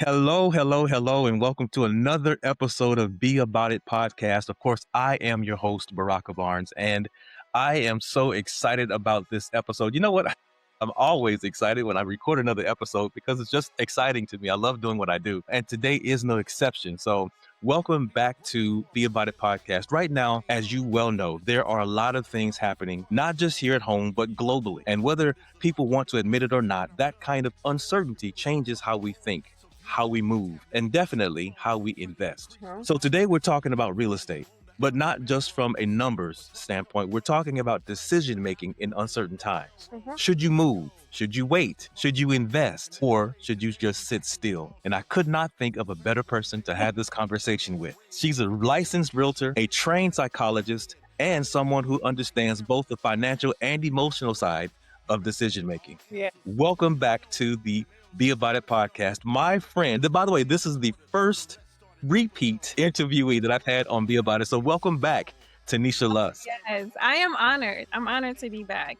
Hello, hello, hello, and welcome to another episode of Be About It podcast. Of course, I am your host, Baraka Barnes, and I am so excited about this episode. You know what? I'm always excited when I record another episode because it's just exciting to me. I love doing what I do, and today is no exception. So, welcome back to Be About It podcast. Right now, as you well know, there are a lot of things happening, not just here at home, but globally. And whether people want to admit it or not, that kind of uncertainty changes how we think, how we move, and definitely how we invest. So today we're talking about real estate, but not just from a numbers standpoint. We're talking about decision making in uncertain times. Should you move? Should you wait? Should you invest? Or should you just sit still? And I could not think of a better person to have this conversation with. She's a licensed realtor, a trained psychologist, and someone who understands both the financial and emotional side of decision making. Yeah. Welcome back to the Be About It podcast. My friend, by the way, this is the first repeat interviewee that I've had on Be About It. So welcome back, Tanisha Lusk. Yes, I am honored. I'm honored to be back.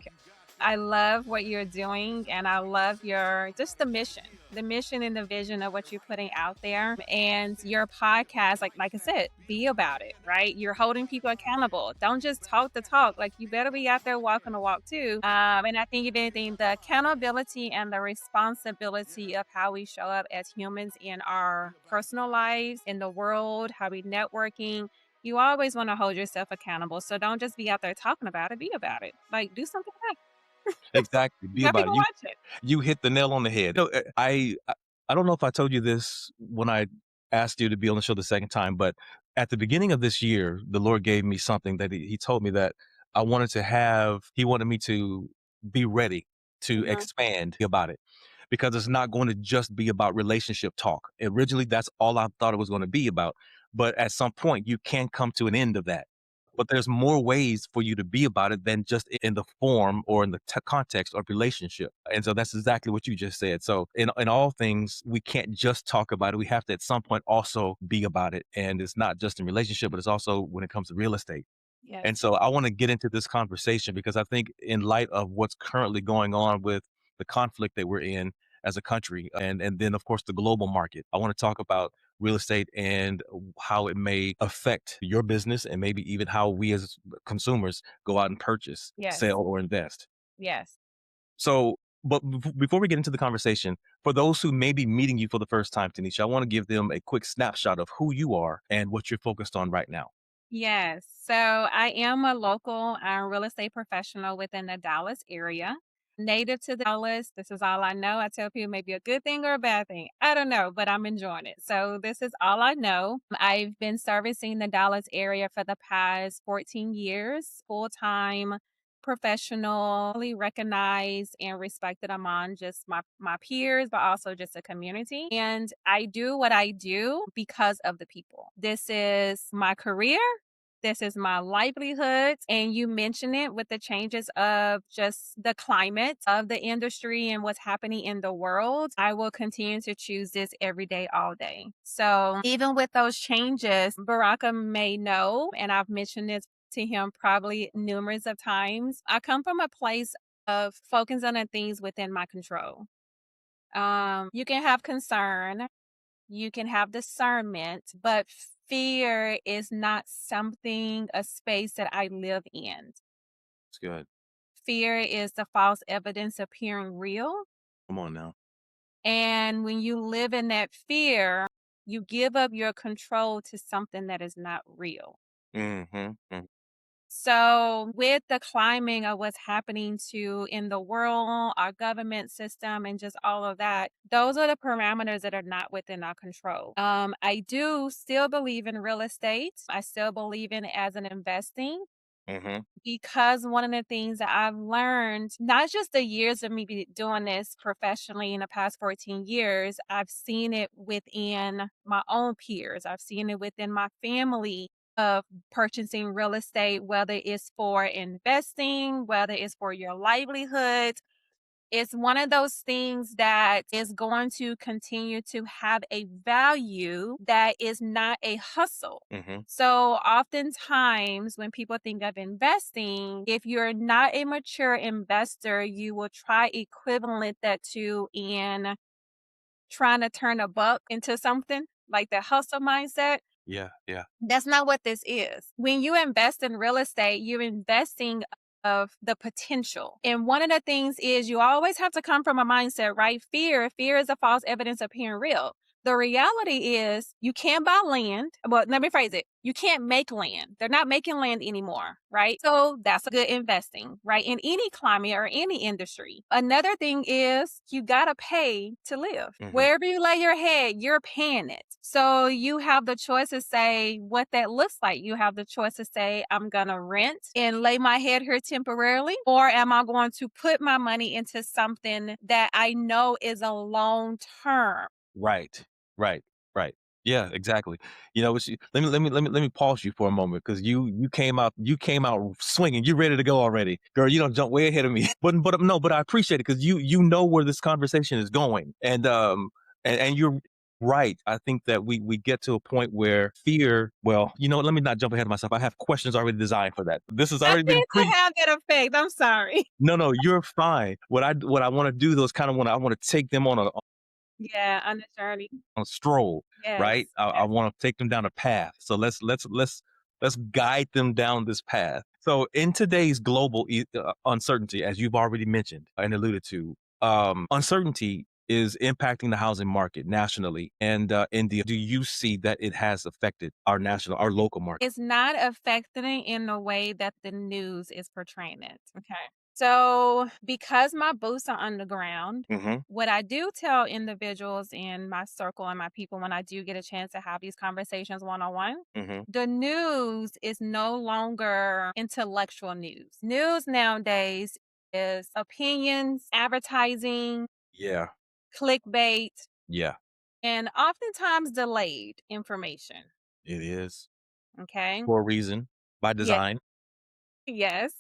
I love what you're doing and I love your just the mission and the vision of what you're putting out there. And your podcast, like I said, be about it, right? You're holding people accountable. Don't just talk the talk. Like you better be out there walking the walk too. And I think if anything, the accountability and the responsibility of how we show up as humans in our personal lives, in the world, how we networking. You always want to hold yourself accountable. So don't just be out there talking about it, be about it. Like do something back. Exactly. Be Have about it. people watch it. You hit the nail on the head. I don't know if I told you this when I asked you to be on the show the second time, but at the beginning of this year, the Lord gave me something that he told me that he wanted me to be ready to expand about it because it's not going to just be about relationship talk. Originally, that's all I thought it was going to be about. But at some point, you can come to an end of that. But there's more ways for you to be about it than just in the form or in the context of relationship. And so that's exactly what you just said. So in all things, we can't just talk about it. We have to at some point also be about it. And it's not just in relationship, but it's also when it comes to real estate. Yes. And so I want to get into this conversation because I think in light of what's currently going on with the conflict that we're in as a country and then of course the global market, I want to talk about real estate and how it may affect your business and maybe even how we as consumers go out and purchase, Yes. sell, or invest. Yes. So, but before we get into the conversation, for those who may be meeting you for the first time, Tanisha, I want to give them a quick snapshot of who you are and what you're focused on right now. Yes. So I am a local real estate professional within the Dallas area. Native to Dallas. This is all I know. I tell people maybe a good thing or a bad thing. I don't know, but I'm enjoying it. So this is all I know. I've been servicing the Dallas area for the past 14 years, full time, professionally recognized and respected among just my peers, but also just the community. And I do what I do because of the people. This is my career. This is my livelihood. And you mentioned it with the changes of just the climate of the industry and what's happening in the world. I will continue to choose this every day, all day. So even with those changes, Baraka may know, and I've mentioned this to him probably numerous of times. I come from a place of focusing on the things within my control. You can have concern, you can have discernment, but fear is not something, a space that I live in. It's good. Fear is the false evidence appearing real. Come on now. And when you live in that fear, you give up your control to something that is not real. Mm-hmm. So, with the climbing of what's happening to in the world, our government system, and just all of that, those are the parameters that are not within our control. I do still believe in real estate. I still believe in it as an investing Mm-hmm. because one of the things that I've learned, not just the years of me doing this professionally in the past 14 years, I've seen it within my own peers. I've seen it within my family of purchasing real estate, whether it's for investing, whether it's for your livelihood. It's one of those things that is going to continue to have a value that is not a hustle. Mm-hmm. So, oftentimes, when people think of investing, if you're not a mature investor, you will try equivalent that to in trying to turn a buck into something, like the hustle mindset. Yeah, yeah. That's not what this is. When you invest in real estate, you're investing of the potential. And one of the things is you always have to come from a mindset, right? Fear is a false evidence appearing real. The reality is you can't buy land. Well, let me phrase it. You can't make land. They're not making land anymore, right? So that's a good investing, right? In any climate or any industry. Another thing is you got to pay to live. Mhm. Wherever you lay your head, you're paying it. So you have the choice to say what that looks like. You have the choice to say, I'm going to rent and lay my head here temporarily, or am I going to put my money into something that I know is a long term? Right, right, right. Yeah, exactly. You know, let me pause you for a moment because you came out swinging. You ready to go already, girl? You don't jump way ahead of me. But no, but I appreciate it because you know where this conversation is going, and you're right. I think that we get to a point where fear. Well, you know, what, let me not jump ahead of myself. I have questions already designed for that. This has I already been tend to have that effect. I'm sorry. No, no, you're fine. What I want to do though is kind of want to take them Yeah, on the journey. on a stroll, Yes, right? I yes. want to take them down a path. So let's guide them down this path. So in today's global uncertainty, as you've already mentioned and alluded to, uncertainty is impacting the housing market nationally and India. Do you see that it has affected our local market? It's not affecting it in the way that the news is portraying it. Okay. So, because my boots are underground, Mm-hmm. what I do tell individuals in my circle and my people when I do get a chance to have these conversations one on one, Mm-hmm. the news is no longer intellectual news. News nowadays is opinions, advertising, Yeah. clickbait, Yeah. and oftentimes delayed information. It is Okay. for a reason, by Yeah. design. Yes.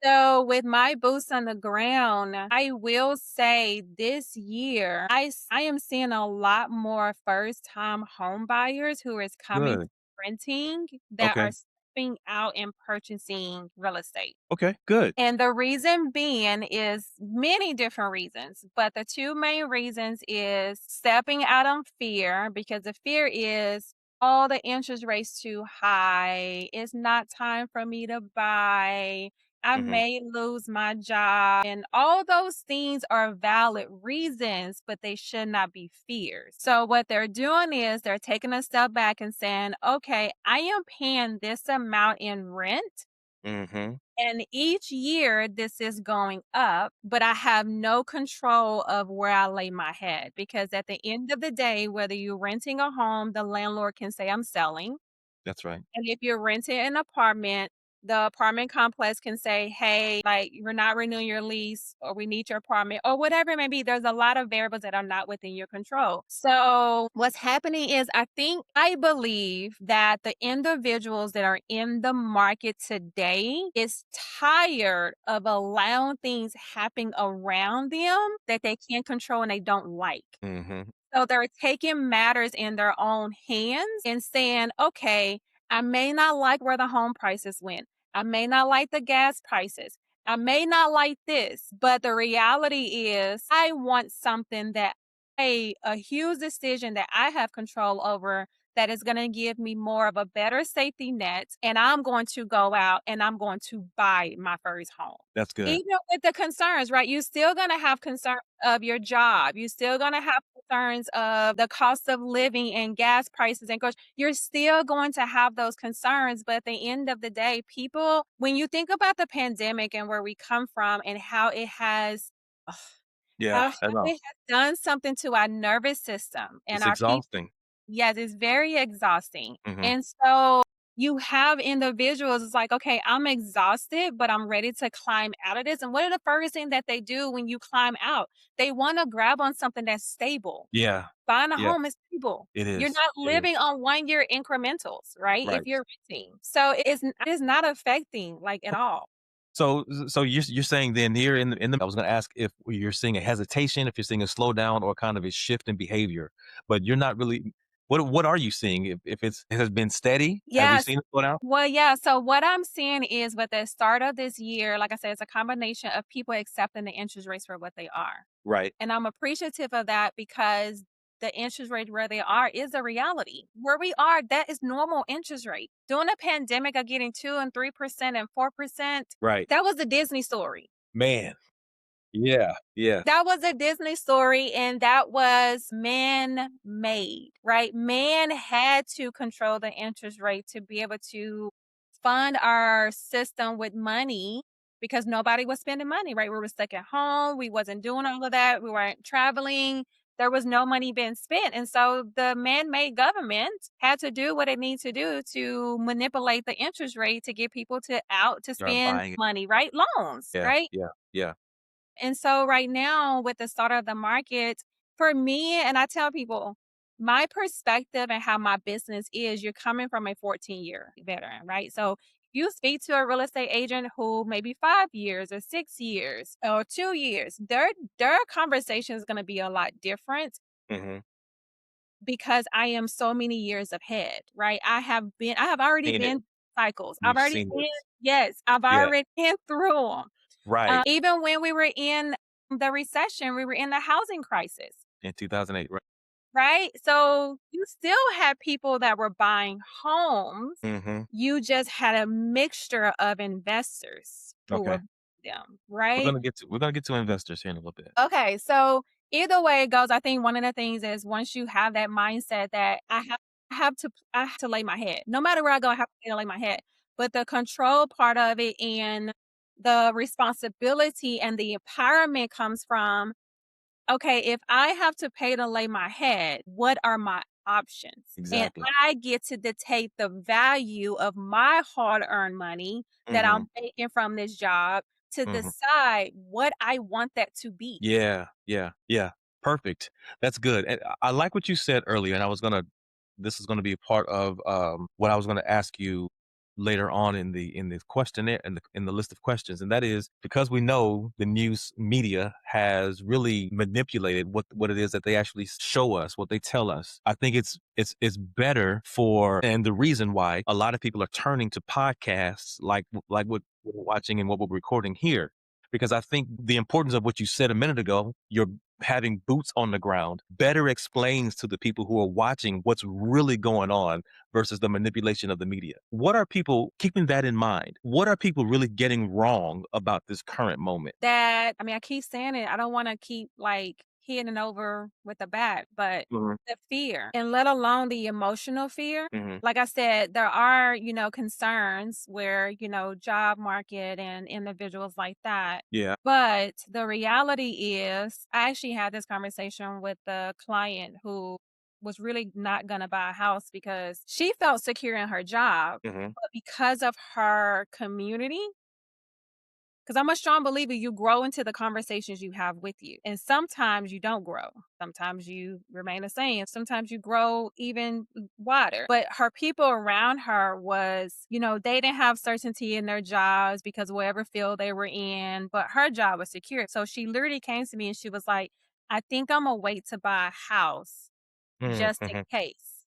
So with my boots on the ground, I will say this year, I am seeing a lot more first time home buyers who is coming to Good. renting that are Okay. stepping out and purchasing real estate. Okay. Good. And the reason being is many different reasons, but the two main reasons is stepping out on fear because the fear is all the interest rates too high. It's not time for me to buy. I Mm-hmm. may lose my job. And all those things are valid reasons, but they should not be fears. So, what they're doing is they're taking a step back and saying, okay, I am paying this amount in rent. Mm-hmm. And each year, this is going up, but I have no control of where I lay my head because at the end of the day, whether you're renting a home, the landlord can say, I'm selling. That's right. And if you're renting an apartment, the apartment complex can say, hey, like you're not renewing your lease or we need your apartment or whatever it may be. There's a lot of variables that are not within your control. So what's happening is I believe that the individuals that are in the market today is tired of allowing things happening around them that they can't control and they don't like. Mm-hmm. So they're taking matters in their own hands and saying, okay, I may not like where the home prices went. I may not like the gas prices. I may not like this, but the reality is I want something that a huge decision that I have control over that is going to give me more of a better safety net and I'm going to go out and I'm going to buy my first home. That's good. Even with the concerns, right? You're still gonna have concern of your job. You're still gonna have concerns of the cost of living and gas prices and groceries. You're still going to have those concerns, but at the end of the day, people when you think about the pandemic and where we come from and how it has ugh, Yeah, how I know. it has done something to our nervous system and It's our people. exhausting. Yes, it's very exhausting. Mhm. And so you have individuals, it's like, okay, I'm exhausted, but I'm ready to climb out of this. And what are the first thing that they do when you climb out? They want to grab on something that's stable. Yeah, Buying a yeah, home is stable. it You're is, not it is. living on 1 year incrementals, right? If Right. you're renting. So it's not affecting like at all. So you're saying then here in the I was gonna ask if you're seeing a hesitation, if you're seeing a slowdown or kind of a shift in behavior, but you're not really what are you seeing? If it has been steady, have you Yes. seen it slow down? Well, yeah. So what I'm seeing is with the start of this year, like I said, it's a combination of people accepting the interest rates for what they are. Right. And I'm appreciative of that because the interest rate where they are is a reality. Where we are, that is normal interest rate. During the pandemic of getting 2 and 3% and 4%, Right. that was a Disney story. Man. Yeah. Yeah. That was a Disney story, and that was man-made, right? Man had to control the interest rate to be able to fund our system with money because nobody was spending money, right? We were stuck at home. We wasn't doing all of that. We weren't traveling. There was no money being spent. And so the man-made government had to do what it needs to do to manipulate the interest rate to get people to out to Start spend buying it. money, right? Loans, Yeah. right? Yeah. Yeah. And so right now with the start of the market, for me, and I tell people, my perspective and how my business is, you're coming from a 14-year veteran, right? So you speak to a real estate agent who maybe 5 years or 6 years or 2 years, their conversation is going to be a lot different Mhm. because I am so many years ahead, right? I have already Seen it. been cycles. I've You've already seen been, this. yes, I've Yeah. already been through them. Right. Even when we were in the recession, we were in the housing crisis, In 2008. Right. right? So you still had people that were buying homes. Mhm. You just had a mixture of investors who were Okay. buying them, We're right? gonna get to investors here in a little bit. Okay, so either way it goes, I think one of the things is once you have that mindset that I have to lay my head. No matter where I go, I have to lay my head. But the control part of it and the responsibility and the empowerment comes from, okay, if I have to pay to lay my head, what are my options? And Exactly. I get to dictate the value of my hard-earned money that I'm Mhm. making from this job to Mhm. decide what I want that to be. Yeah, yeah, yeah. Perfect. That's good. And I like what you said earlier, and this is gonna be a part of what I was gonna ask you later on in the questionnaire in the list of questions, and that is because we know the news media has really manipulated what it is that they actually show us, what they tell us. I think it's better for, and the reason why a lot of people are turning to podcasts like what we're watching and what we're recording here, because I think the importance of what you said a minute ago, you're having boots on the ground, better explains to the people who are watching what's really going on versus the manipulation of the media. What are people keeping that in mind? What are people really getting wrong about this current moment? That I mean, I keep saying it, I don't wanna keep, like, hitting over with the bat, but Mhm, the fear, and let alone the emotional fear. mhm. Like I said, there are, concerns where, job market and individuals like that. Yeah. But the reality is, I actually had this conversation with the client who was really not gonna buy a house because she felt secure in her job, Mhm. but because of her community, because I'm a strong believer you grow into the conversations you have with you. And sometimes you don't grow. Sometimes you remain the same. Sometimes you grow even wider. But her people around her was, they didn't have certainty in their jobs because of whatever field they were in, but her job was secure. So she literally came to me and she was like, I think I'm gonna wait to buy a house Mhm, just in mhm, case.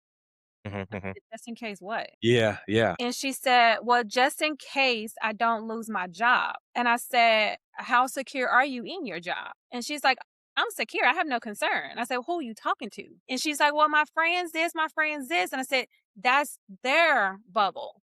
mhm, mhm. Just in case what? Yeah, yeah, And she said, "Well, just in case I don't lose my job." And I said, "How secure are you in your job?" And she's like, "I'm secure. I have no concern." I said, "Who are you talking to?" And she's like, "Well, my friends this, my friends this." And I said, "That's their bubble.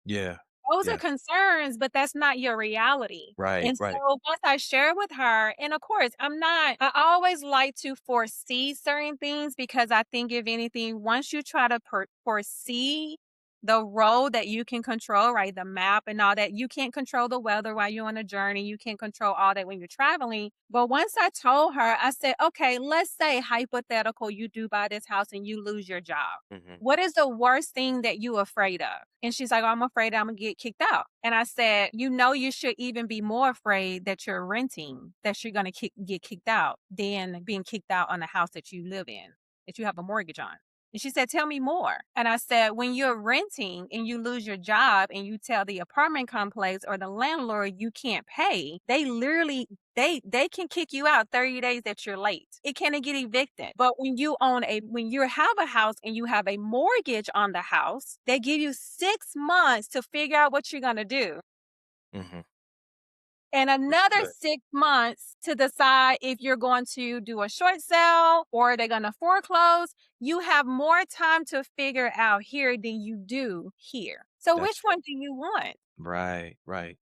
yeah, Those are yeah. concerns, but that's not your reality." Right, And right. so once I share with her, and of course, I always like to foresee certain things because I think if anything, once you try to foresee the road that you can control, right? The map and all that, you can't control the weather while you're on a journey. You can't control all that when you're traveling. But once I told her, I said, okay, let's say hypothetical, you do buy this house and you lose your job. Mhm. What is the worst thing that you afraid of? And she's like, oh, I'm afraid I'm gonna get kicked out. And I said, you should even be more afraid that you're renting, that you're gonna get kicked out than being kicked out on the house that you live in, that you have a mortgage on. And she said, tell me more. And I said, when you're renting and you lose your job and you tell the apartment complex or the landlord you can't pay, they literally they can kick you out 30 days that you're late. It can get evicted. But when you have a house and you have a mortgage on the house, they give you 6 months to figure out what you're gonna do. Mhm. and another Right. 6 months to decide if you're going to do a short sale or they're going to foreclose. You have more time to figure out here than you do here. So, That's which true. one do you want? Right, right.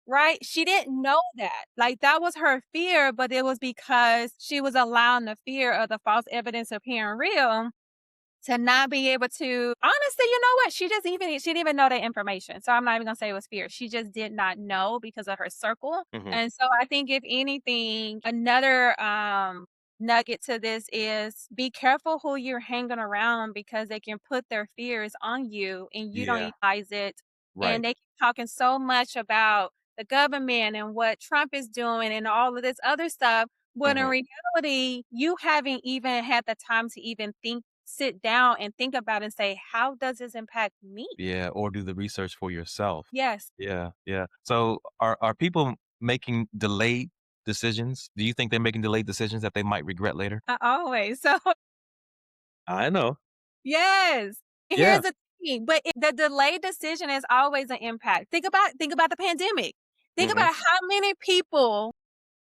Right? She didn't know that. Like, that was her fear, but it was because she was allowing the fear of the false evidence appearing real to not be able to honestly, you know what? She didn't even know that information. So I'm not even gonna say it was fear. She just did not know because of her circle. Mhm. And so I think if anything, another nugget to this is be careful who you're hanging around because they can put their fears on you and you don't Yeah, realize it. right. And they keep talking so much about the government and what Trump is doing and all of this other stuff. When in Mhm. reality, you haven't even had the time to even sit down and think about and say, "How does this impact me?" Yeah, or do the research for yourself. Yes, Yeah, yeah. So are people making delayed decisions? Do you think they're making delayed decisions that they might regret later? I always. So, I know. yes. Yeah. Here's the thing, but the delayed decision is always an impact. Think about the pandemic. Think Mhm. about how many people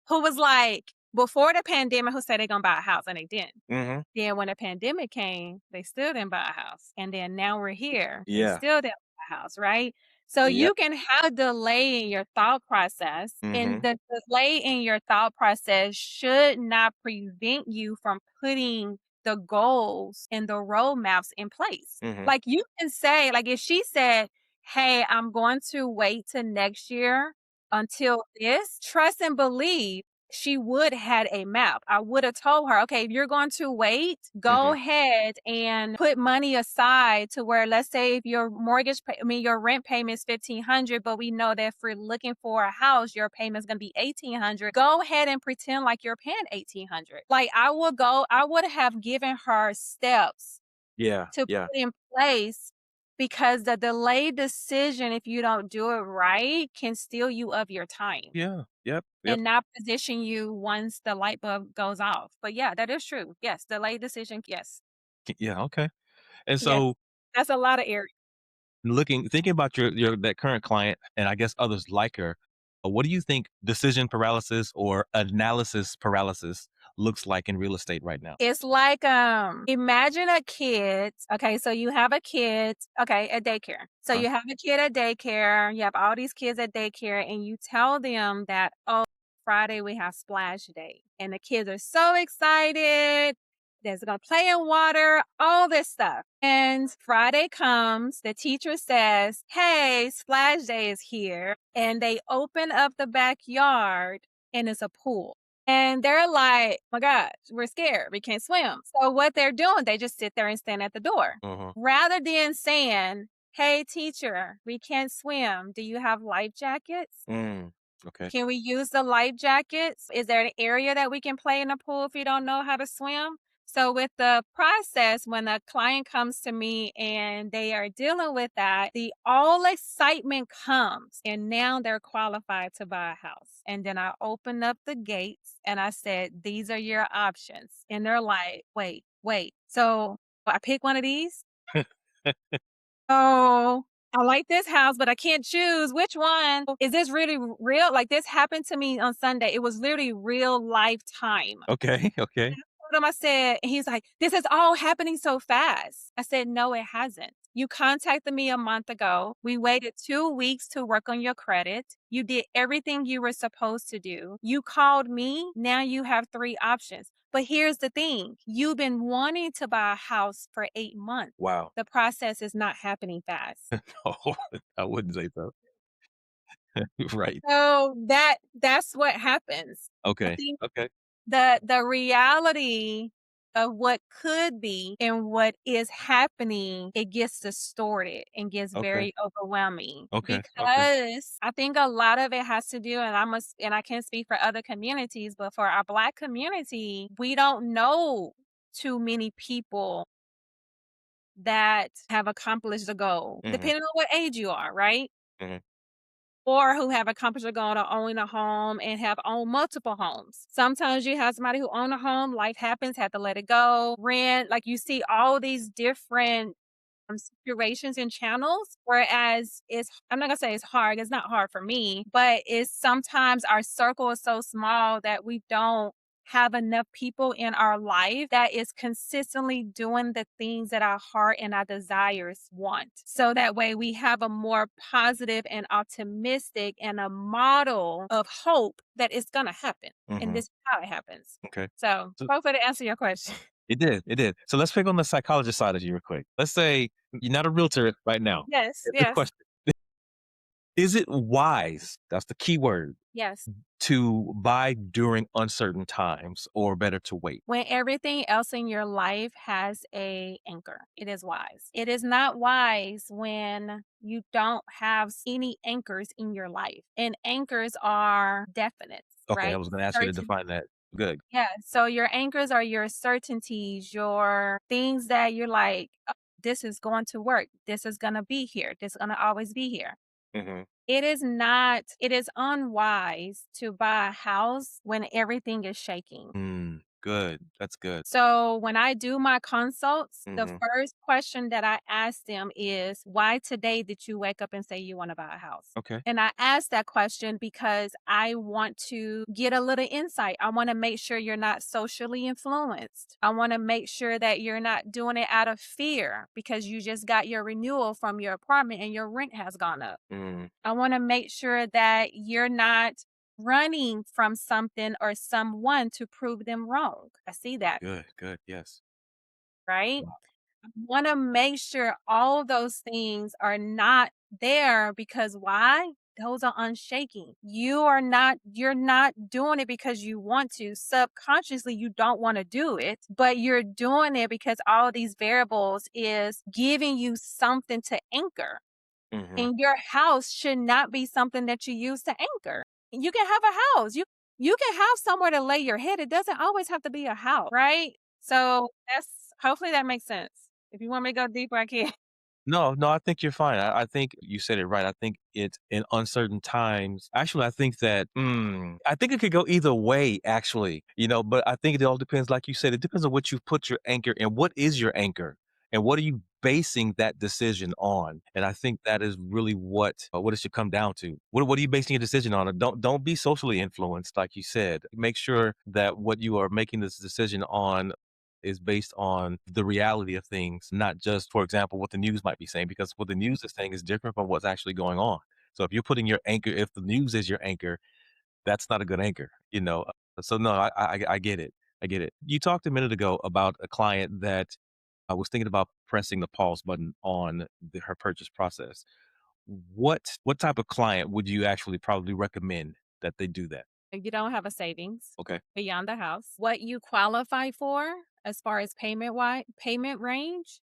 who was like before the pandemic who said they're gonna buy a house and they didn't. Mhm. Then when the pandemic came, they still didn't buy a house, and then now we're here, they Yeah. still didn't buy a house, right? So Yep. you can have a delay in your thought process, and Mhm. the delay in your thought process should not prevent you from putting the goals and the roadmaps in place. Mhm. Like, you can say like, if she said, "Hey, I'm going to wait till next year until this," trust and believe she would had a map. I would have told her, "Okay, if you're going to wait, go Mhm. ahead and put money aside to where let's say if your your rent payment is 1,500, but we know that if we're looking for a house, your payment's going to be 1,800. Go ahead and pretend like you're paying 1,800." Like, I would have given her steps Yeah, to yeah. put in place because the delayed decision, if you don't do it right, can steal you of your time Yeah. Yep, yep. and not position you once the light bulb goes off. But yeah, that is true. Yes, delayed decision. Yes. Yeah, okay. And Yes. so That's a lot of areas. thinking about your that current client and I guess others like her, what do you think decision paralysis or analysis paralysis looks like in real estate right now? It's like, imagine a kid. Okay, so you have a kid, okay, at daycare. So Huh? you have a kid at daycare, you have all these kids at daycare, and you tell them that, oh, Friday we have splash day. And the kids are so excited. They're gonna play in water, all this stuff. And Friday comes, the teacher says, "Hey, splash day is here." And they open up the backyard and it's a pool. And they're like, "Oh my gosh, we're scared. We can't swim." So what they're doing, they just sit there and stand at the door. Mhm. Rather than saying, "Hey, teacher, we can't swim. Do you have life jackets? Mm. Okay. Can we use the life jackets? Is there an area that we can play in the pool if you don't know how to swim?" So with the process, when a client comes to me and they are dealing with that, the all excitement comes and now they're qualified to buy a house. And then I open up the gates and I said, "These are your options." And they're like, "Wait, wait. So I pick one of these? Oh, I like this house, but I can't choose which one. Is this really real?" Like, this happened to me on Sunday. It was literally real lifetime. Okay, okay. Told him, I said, and he's like, "This is all happening so fast." I said, "No, it hasn't. You contacted me a month ago. We waited 2 weeks to work on your credit. You did everything you were supposed to do. You called me. Now you have three options. But here's the thing, you've been wanting to buy a house for 8 months. Wow. The process is not happening fast." Oh, I wouldn't say so. Right. So that's what happens. I Okay, think okay, the reality of what could be and what is happening, it gets distorted and gets okay, very overwhelming okay, okay. because I think a lot of it has to do, and I can't speak for other communities, but for our Black community, we don't know too many people that have accomplished the goal, Mhm, depending on what age you are, right? mhm. Or who have accomplished a goal to own a home and have owned multiple homes. Sometimes you have somebody who own a home, life happens, had to let it go, rent, like you see all these different situations and channels. Whereas I'm not gonna say it's hard, it's not hard for me, but it's sometimes our circle is so small that we don't have enough people in our life that is consistently doing the things that our heart and our desires want. So that way we have a more positive and optimistic and a model of hope that it's gonna happen. And Hmm. this is how it happens. Okay. So So hopefully to answer your question. it did. It did. So let's pick on the psychologist side of you real quick. Let's say you're not a realtor right now. Yes, This yes, question: is it wise? That's the key word, yes. to buy during uncertain times, or better to wait? When everything else in your life has a anchor, it is wise. It is not wise when you don't have any anchors in your life. And anchors are definite, Okay, I right? was going to ask you to Certain. define that. Good. Yeah. So your anchors are your certainties, your things that you're like, "Oh, this is going to work. This is going to be here. This is going to always be here." Hmm. It is unwise to buy a house when everything is shaking. Good. That's good. So when I do my consults, the Hmm. first question that I ask them is, why today did you wake up and say you want to buy a house? Okay. And I ask that question because I want to get a little insight. I want to make sure you're not socially influenced. I want to make sure that you're not doing it out of fear because you just got your renewal from your apartment and your rent has gone up. Mm, I want to make sure that you're not running from something or someone to prove them wrong. I see that, good. Good. Yes. right? Wow. I want to make sure all those things are not there because why? Those are unshaking. You're not doing it because you want to. Subconsciously, you don't want to do it, but you're doing it because all these variables is giving you something to anchor. Hmm. And your house should not be something that you use to anchor. You can have a house. You can have somewhere to lay your head. It doesn't always have to be a house, right? So that's hopefully that makes sense. If you want me to go deeper, I can. No, no, I think you're fine. I think you said it right. I think it's in uncertain times. Actually, I think that I think it could go either way. Actually, but I think it all depends. Like you said, it depends on what you put your anchor and what is your anchor, and what are you basing that decision on. And I think that is really what it should come down to. What are you basing your decision on? And don't be socially influenced, like you said. Make sure that what you are making this decision on is based on the reality of things, not just, for example, what the news might be saying, because what the news is saying is different from what's actually going on. So if you're putting your anchor, if the news is your anchor, that's not a good anchor. So no, I get it. I get it. You talked a minute ago about a client that I was thinking about pressing the pause button on her purchase process. What type of client would you actually probably recommend that they do that? If you don't have a savings Okay. beyond the house, what you qualify for as far as payment range,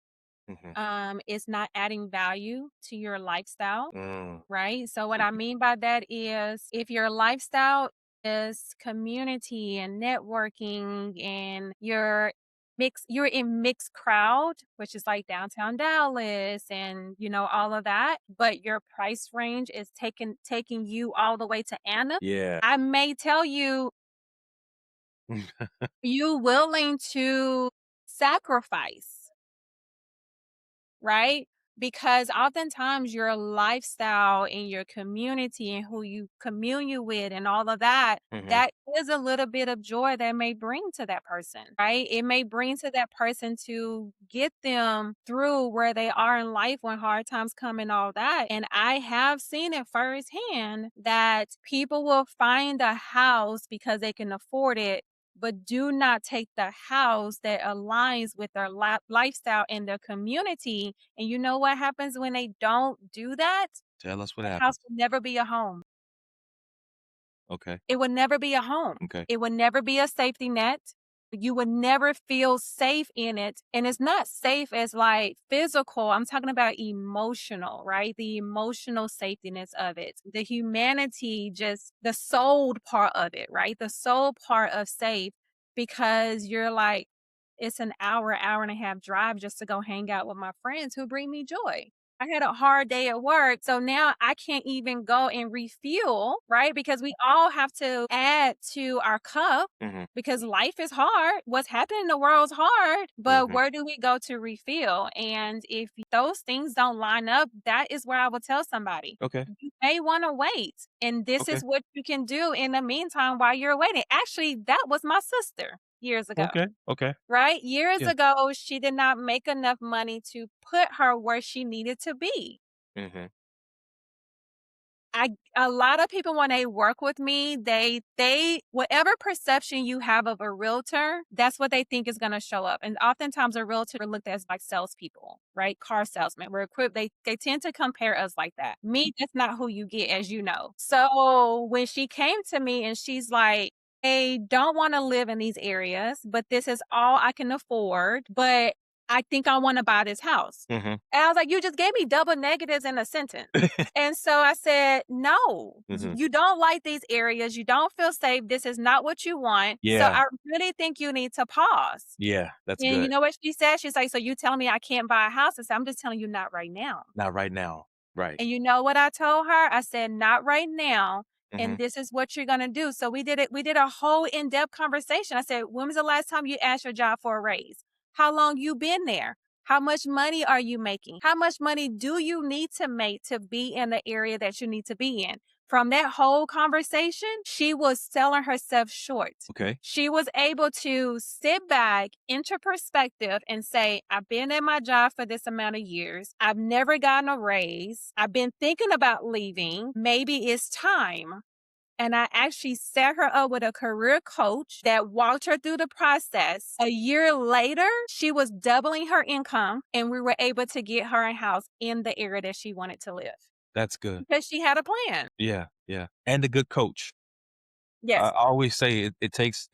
Hmm. is not adding value to your lifestyle. Mm, Right? So what I mhm. mean by that is if your lifestyle is community and networking and you're in mixed crowd, which is like downtown Dallas and all of that, but your price range is taking you all the way to Anna. Yeah. I may tell you you willing to sacrifice, right? Because oftentimes your lifestyle and your community and who you commune with and all of that, Hmm. that is a little bit of joy that may bring to that person, right? It may bring to that person to get them through where they are in life when hard times come and all that. And I have seen it firsthand that people will find a house because they can afford it but do not take the house that aligns with their lifestyle and their community. And you know what happens when they don't do that? Tell us what The house happens. will never be a home. Okay. It would never be a home. Okay. It would never be a safety net. You would never feel safe in it. And it's not safe as like physical. I'm talking about emotional, right? The emotional safetiness of it. The humanity, just the soul part of it, right? The soul part of safe because you're like, it's an hour and a half drive just to go hang out with my friends who bring me joy. I had a hard day at work, so now I can't even go and refuel, right? Because we all have to add to our cup Mhm. because life is hard. What's happening in the world is hard, but Mhm. where do we go to refill? And if those things don't line up, that is where I will tell somebody. Okay. You may want to wait, and this Okay. is what you can do in the meantime while you're waiting. Actually, that was my sister years ago. Okay. Okay. Right? Years Yeah. ago, she did not make enough money to put her where she needed to be. Mhm. I A lot of people when they work with me, they whatever perception you have of a realtor, that's what they think is going to show up. And oftentimes a realtor are looked at as like salespeople, right? Car salesmen. We're equipped. They tend to compare us like that. Me, that's not who you get, as you know. So when she came to me and she's like, I don't want to live in these areas, but this is all I can afford. But I think I want to buy this house. Mhm. And I was like, you just gave me double negatives in a sentence. And so I said, "No, Mhm. you don't like these areas. You don't feel safe. This is not what you want. So Yeah. I really think you need to pause." Yeah. That's And you good. know what she said? She's like, "So you telling me I can't buy a house?" I said, "I'm just telling you not right now." Not right now. Right. And you know what I told her? I said, "Not right now. Mhm. And this is what you're gonna do." So we did a whole in-depth conversation. I said, "When was the last time you asked your job for a raise? How long you been there? How much money are you making? How much money do you need to make to be in the area that you need to be in?" From that whole conversation, she was selling herself short. Okay. She was able to sit back, enter perspective, and say, I've been at my job for this amount of years. I've never gotten a raise. I've been thinking about leaving. Maybe it's time. And I actually set her up with a career coach that walked her through the process. A year later, she was doubling her income, and we were able to get her a house in the area that she wanted to live That's good. because she had a plan. Yeah. Yeah. And a good coach. I Yes. always say it takes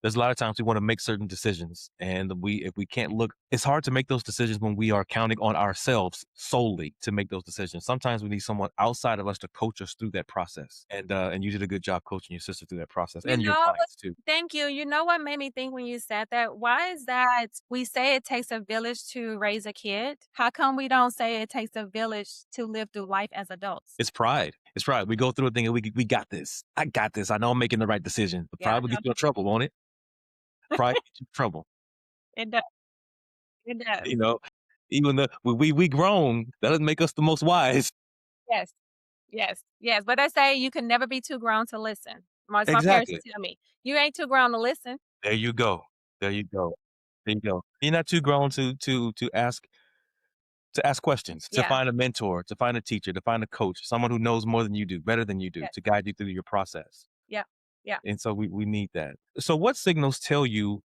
there's a lot of times we wanna make certain decisions, and if we can't look it's hard to make those decisions when we are counting on ourselves solely to make those decisions. Sometimes we need someone outside of us to coach us through that process, and you did a good job coaching your sister through that process You and your know, clients too. thank you. You know what made me think when you said that? Why is that we say it takes a village to raise a kid? How come we don't say it takes a village to live through life as adults? It's pride. It's pride. We go through a thing and we got this. I got this. I know I'm making the right decision. But Yeah, pride will get you in trouble, won't it? Pride gets you in trouble. it does. It does. You know, even though we grown, that doesn't make us the most wise. Yes. Yes. Yes. But I say you can never be too grown to listen. My parents Exactly. used to tell me, you ain't too grown to listen. There you go. There you go. There you go. You're not too grown to ask questions, to Yeah. find a mentor, to find a teacher, to find a coach, someone who knows more than you do, better than you do, Yes. to guide you through your process. Yeah. Yeah. And so we need that. So what signals tell you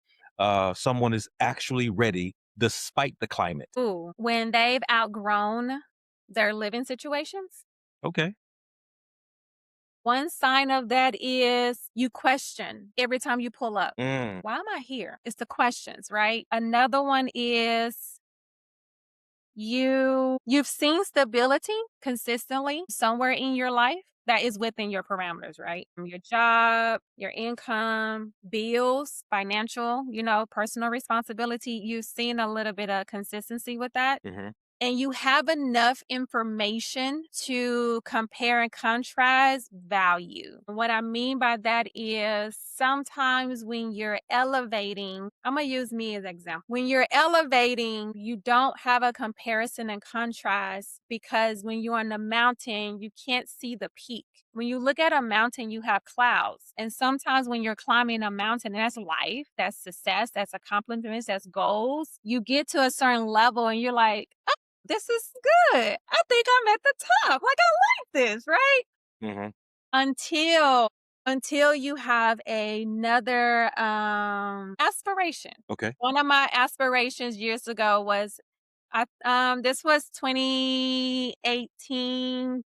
someone is actually ready despite the climate? Ooh. When they've outgrown their living situations. Okay. One sign of that is you question every time you pull up. Mm, Why am I here? It's the questions, right? Another one is you've seen stability consistently somewhere in your life that is within your parameters, right? Your job, your income, bills, financial, personal responsibility. You've seen a little bit of consistency with that mhm. and you have enough information to compare and contrast value. What I mean by that is sometimes when you're elevating, I'm going to use me as an example. When you're elevating, you don't have a comparison and contrast because when you're on the mountain, you can't see the peak. When you look at a mountain, you have clouds. And sometimes when you're climbing a mountain, and that's life, that's success, that's accomplishments, that's goals, you get to a certain level and you're like, this is good. I think I'm at the top. Like, I like this, right? Mhm. Until until you have another aspiration. Okay. One of my aspirations years ago was this was 2018.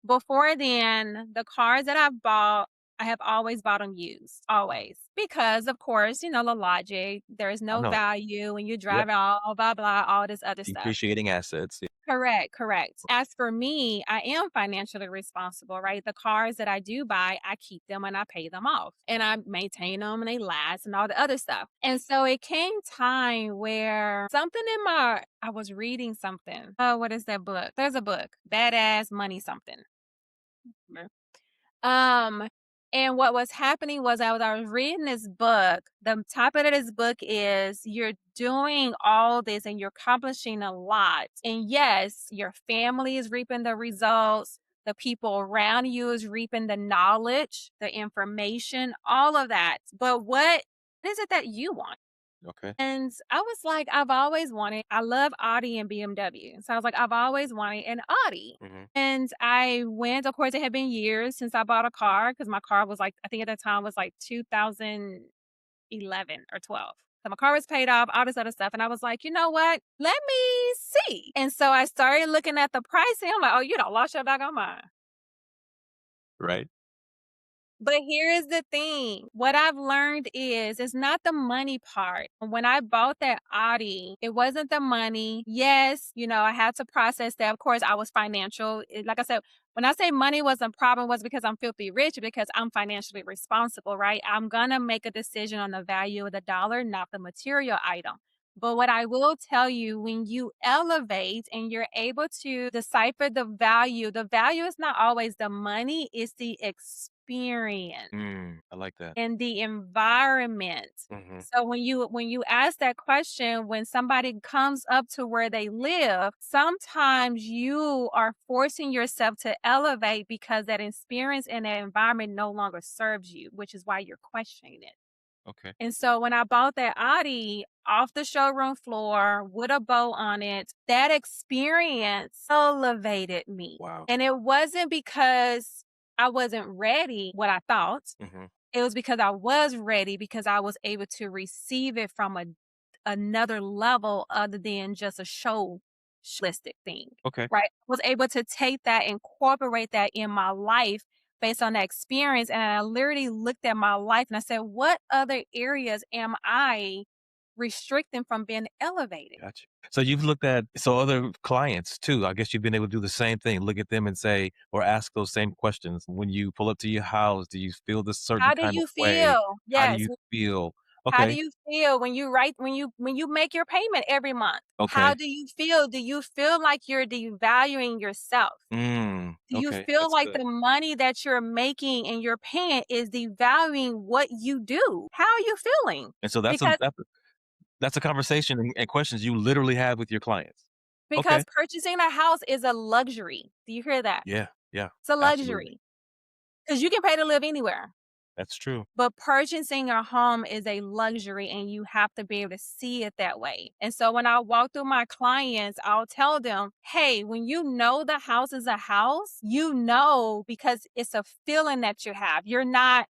Before then, the cars that I've bought, I have always bought them used, always. Because of course, the logic, there is I no know. value when you Yep. drive all blah blah, all this other stuff. Depreciating assets. Correct, correct. As for me, I am financially responsible, right? The cars that I do buy, I keep them and I pay them off and I maintain them and they last and all the other stuff. And so it came time where something in my, I was reading something. Oh, what is that book? There's a book, Badass Money something. Um, and what was happening was I was reading this book. The topic of this book is you're doing all this and you're accomplishing a lot. And yes, your family is reaping the results. The people around you is reaping the knowledge, the information, all of that. But what is it that you want? Okay. And I was like, I've always wanted, I love Audi and BMW. So I was like, I've always wanted an Audi. Mhm. And I went, of course, it had been years since I bought a car because my car was like, I think at that time was like 2011 or 12. So my car was paid off, all this other stuff. And I was like, you know what? Let me see. And so I started looking at the pricing. I'm like, oh, you don't lost your doggone mind. Right. But here is the thing. What I've learned is it's not the money part. When I bought that Audi, it wasn't the money. Yes, I had to process that. Of course, I was financial. Like I said, when I say money wasn't a problem, was because I'm filthy rich, because I'm financially responsible, right? I'm gonna make a decision on the value of the dollar, not the material item. But what I will tell you, when you elevate and you're able to decipher the value is not always the money, it's the experience I like that. and the environment. Mhm. So when you ask that question, when somebody comes up to where they live, sometimes you are forcing yourself to elevate because that experience and that environment no longer serves you, which is why you're questioning it. Okay. And so when I bought that Audi off the showroom floor with a bow on it, that experience elevated me. Wow. And it wasn't because I wasn't ready, what I thought. Mhm. It was because I was ready because I was able to receive it from another level other than just a showlistic thing, Okay. right? I was able to take that, incorporate that in my life based on that experience. And I literally looked at my life and I said, what other areas am I restricting from being elevated? Gotcha. So you've looked at other clients too. I guess you've been able to do the same thing. Look at them and say, or ask those same questions. When you pull up to your house, do you feel this certain How do kind of you way? feel? How do Yes. you feel? How do Okay. you feel when you write when you make your payment every month? How Okay. do you feel? Do you feel like you're devaluing yourself? Do you Okay. feel That's like good. the money that you're making and you're paying is devaluing what you do? How are you feeling? And so Because that's a conversation and questions you literally have with your clients. because Okay. purchasing a house is a luxury. Do you hear that? Yeah. Yeah. It's a Absolutely. luxury because you can pay to live anywhere. That's true. But purchasing a home is a luxury and you have to be able to see it that way. And so when I walk through my clients, I'll tell them, hey, when you know the house is a house, because it's a feeling that you have. You're not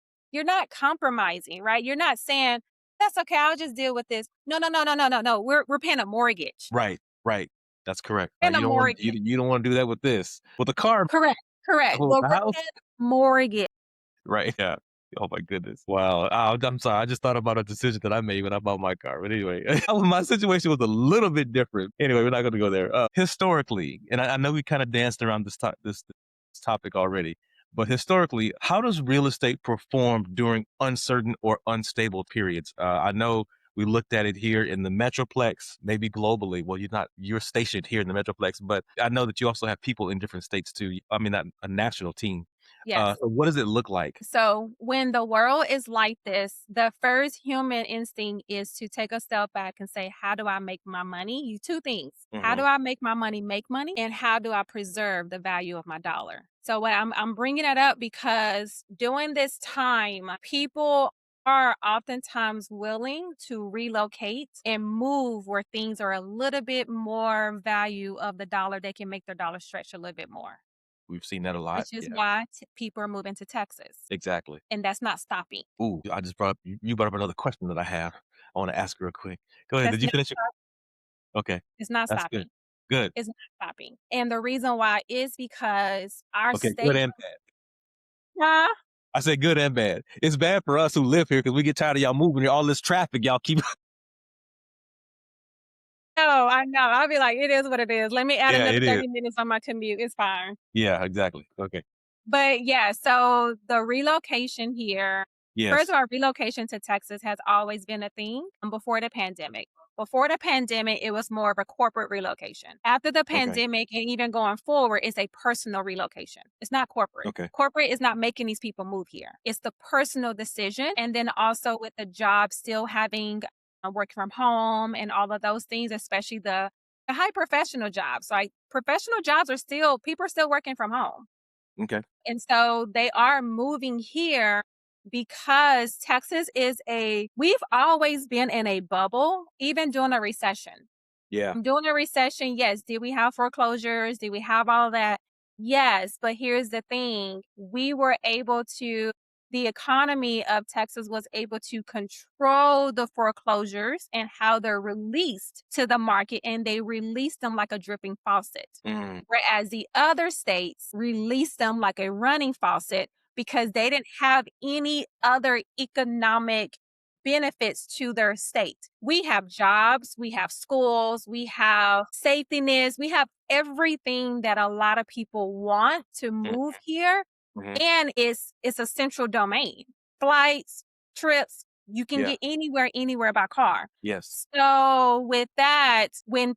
compromising, right? You're not saying, that's okay, I'll just deal with this. No, no, no, no, no, no, no. We're paying a mortgage. Right. Right. That's correct. Paying a You mortgage. you don't want to do that with this. With the car, Correct. Correct. with But the we're house. paying mortgage. Right, yeah. Oh my goodness. Wow. I'm sorry. I just thought about a decision that I made when I bought my car. But anyway, my situation was a little bit different. Anyway, we're not going to go there. Historically, and I know we kind of danced around this topic already, but historically, how does real estate perform during uncertain or unstable periods? I know we looked at it here in the Metroplex, maybe globally. Well, you're stationed here in the Metroplex, but I know that you also have people in different states too. I mean, not a national team. Yes. So what does it look like? So when the world is like this, the first human instinct is to take a step back and say, how do I make my money? Two things. How do Mhm. I make my money make money? And how do I preserve the value of my dollar? So what I'm bringing it up because during this time, people are oftentimes willing to relocate and move where things are a little bit more value of the dollar. They can make their dollar stretch a little bit more, We've seen that a lot. which is Yeah, why people are moving to Texas, exactly. and that's not stopping. Ooh, I just brought up you brought up another question that I have. I wanna ask real quick. Go ahead. That's Did you not finish it? stop Okay, it's not that's good. stopping. Good. It's not stopping, and the reason why is because our Okay, good state. and bad. Huh? I said good and bad. It's bad for us who live here because we get tired of y'all moving here, all this traffic y'all keep. No, I know. I'll be like, "It is what it is. Let me add Yeah, another it is. 30 minutes on my commute. It's fine." Yeah, exactly. Okay. But yeah, so the relocation here, first Yes. of all, relocation to Texas has always been a thing before the pandemic. Before the pandemic, it was more of a corporate relocation. After the Okay. pandemic and even going forward, it's a personal relocation. It's not corporate. Okay. Corporate is not making these people move here. It's the personal decision. And then also with the job still having work from home and all of those things, especially the high professional jobs. Like professional jobs are still, people are still working from home. Okay. And so they are moving here because Texas we've always been in a bubble, even during a recession. Yeah. During a recession, yes. Did we have foreclosures? Did we have all that? Yes. But here's the thing, the economy of Texas was able to control the foreclosures and how they're released to the market, and they released them like a dripping faucet. Mm, Whereas the other states released them like a running faucet because they didn't have any other economic benefits to their state. We have jobs, we have schools, we have safety nets, we have everything that a lot of people want to mm, move here, mhm. and it's a central domain. Flights, trips, you can Yeah. get anywhere by car. Yes. So with that, when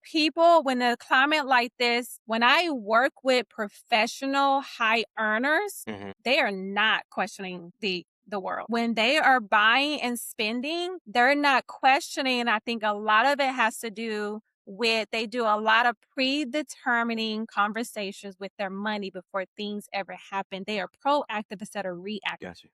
a climate like this, when I work with professional high earners, Mhm. they are not questioning the world. When they are buying and spending, they're not questioning. I think a lot of it has to do with they do a lot of predetermining conversations with their money before things ever happen. They are proactive instead of reactive. Gotcha.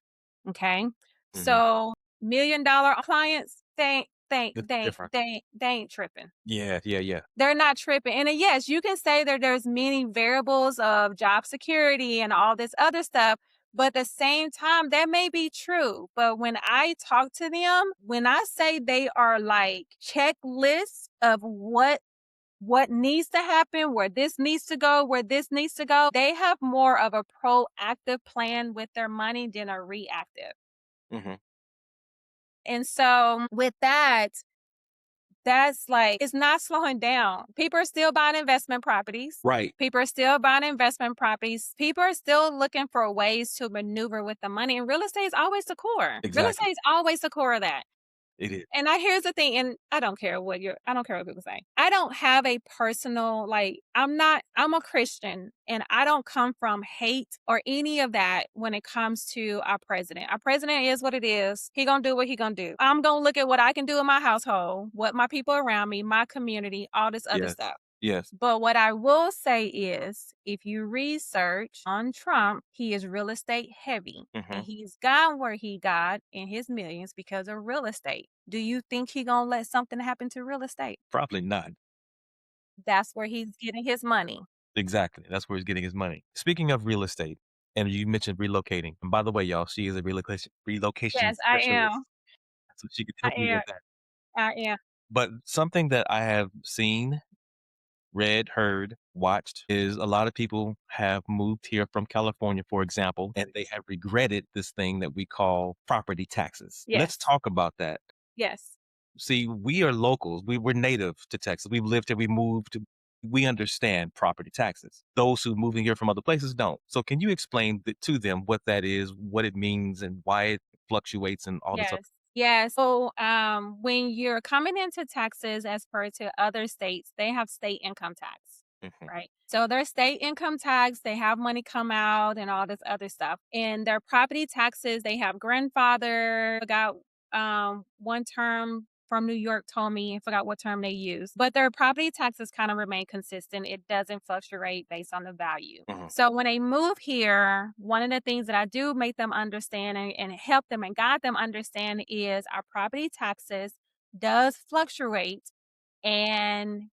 Okay. Mhm. So $1 million clients, It's different. they ain't tripping. Yeah, yeah, yeah. They're not tripping. And yes, you can say that there's many variables of job security and all this other stuff, but at the same time, that may be true. But when I talk to them, when I say they are like checklists of what needs to happen, where this needs to go, where this needs to go, they have more of a proactive plan with their money than a reactive. Mhm. And so with that, that's like, it's not slowing down. People are still buying investment properties. Right. People are still buying investment properties. People are still looking for ways to maneuver with the money. And real estate is always the core. Real Exactly. estate is always the core of that. It is. And here's the thing, and I don't care what people say. I don't have a personal, like, I'm a Christian and I don't come from hate or any of that when it comes to our president. Our president is what it is. He gonna do what he gonna do. I'm gonna look at what I can do in my household, what my people around me, my community, all this other Yes. stuff. Yes. But what I will say is, if you research on Trump, he is real estate heavy. And Mhm. he's got where he got in his millions because of real estate. Do you think he gonna let something happen to real estate? Probably not. That's where he's getting his money. Exactly. That's where he's getting his money. Speaking of real estate, and you mentioned relocating. And by the way, y'all, she is a relocation Yes, I am. specialist, so she could I help you am. with that. I am. But something that I have seen, read, heard, watched is a lot of people have moved here from California, for example, and they have regretted this thing that we call property taxes. Let's Yes. talk about that. Yes. See, we are locals. We're native to Texas. We've lived here. We moved. We understand property taxes. Those who moving here from other places don't. So, can you explain to them what that is, what it means, and why it fluctuates and all this other? Yes. Yeah. So when you're coming into Texas as per to other states, they have state income tax. Mhm. Right. So their state income tax, they have money come out and all this other stuff. And their property taxes, they have grandfather, forgot one term from New York told me, I forgot what term they use. But their property taxes kind of remain consistent. It doesn't fluctuate based on the value. Mhm. So when they move here, one of the things that I do make them understand and help them and guide them understand is our property taxes does fluctuate and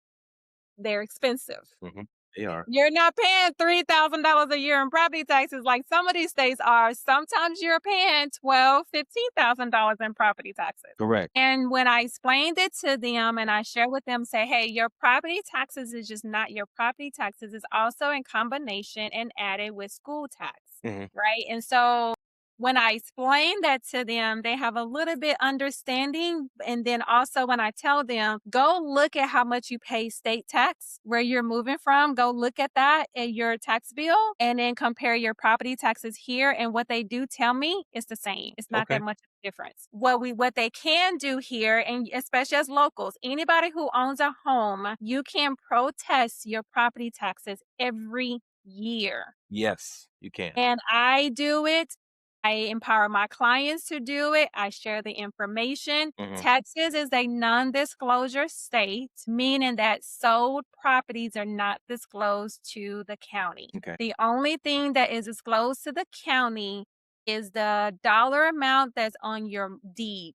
they're expensive. Mhm. They are You're not paying $3,000 a year in property taxes like some of these states are. Sometimes you're paying $15,000 in property taxes. correct. And when I explained it to them and I share with them, say, hey, your property taxes is just not your property taxes. It's also in combination and added with school tax, Mhm. right? And so when I explain that to them, they have a little bit understanding. And then also when I tell them, go look at how much you pay state tax where you're moving from, go look at that in your tax bill and then compare your property taxes here. And what they do tell me is the same. It's not that Okay. much of a difference. What they can do here, and especially as locals, anybody who owns a home, you can protest your property taxes every year. Yes, you can. And I do it. I empower my clients to do it. I share the information. Hmm. Texas is a non disclosure state, meaning that sold properties are not disclosed to the county. Okay. The only thing that is disclosed to the county is the dollar amount that's on your deed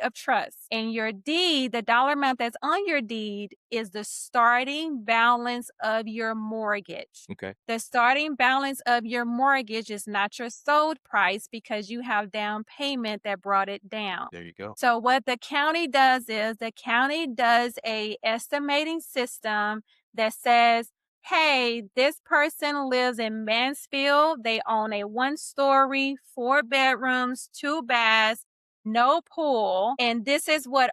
of trust. And your deed, the dollar amount that's on your deed is the starting balance of your mortgage. Okay. The starting balance of your mortgage is not your sold price because you have down payment that brought it down. There you go. So what the county does is the county does a estimating system that says, hey, this person lives in Mansfield. They own a 1-story, 4 bedrooms, 2 baths, no pool. And this is what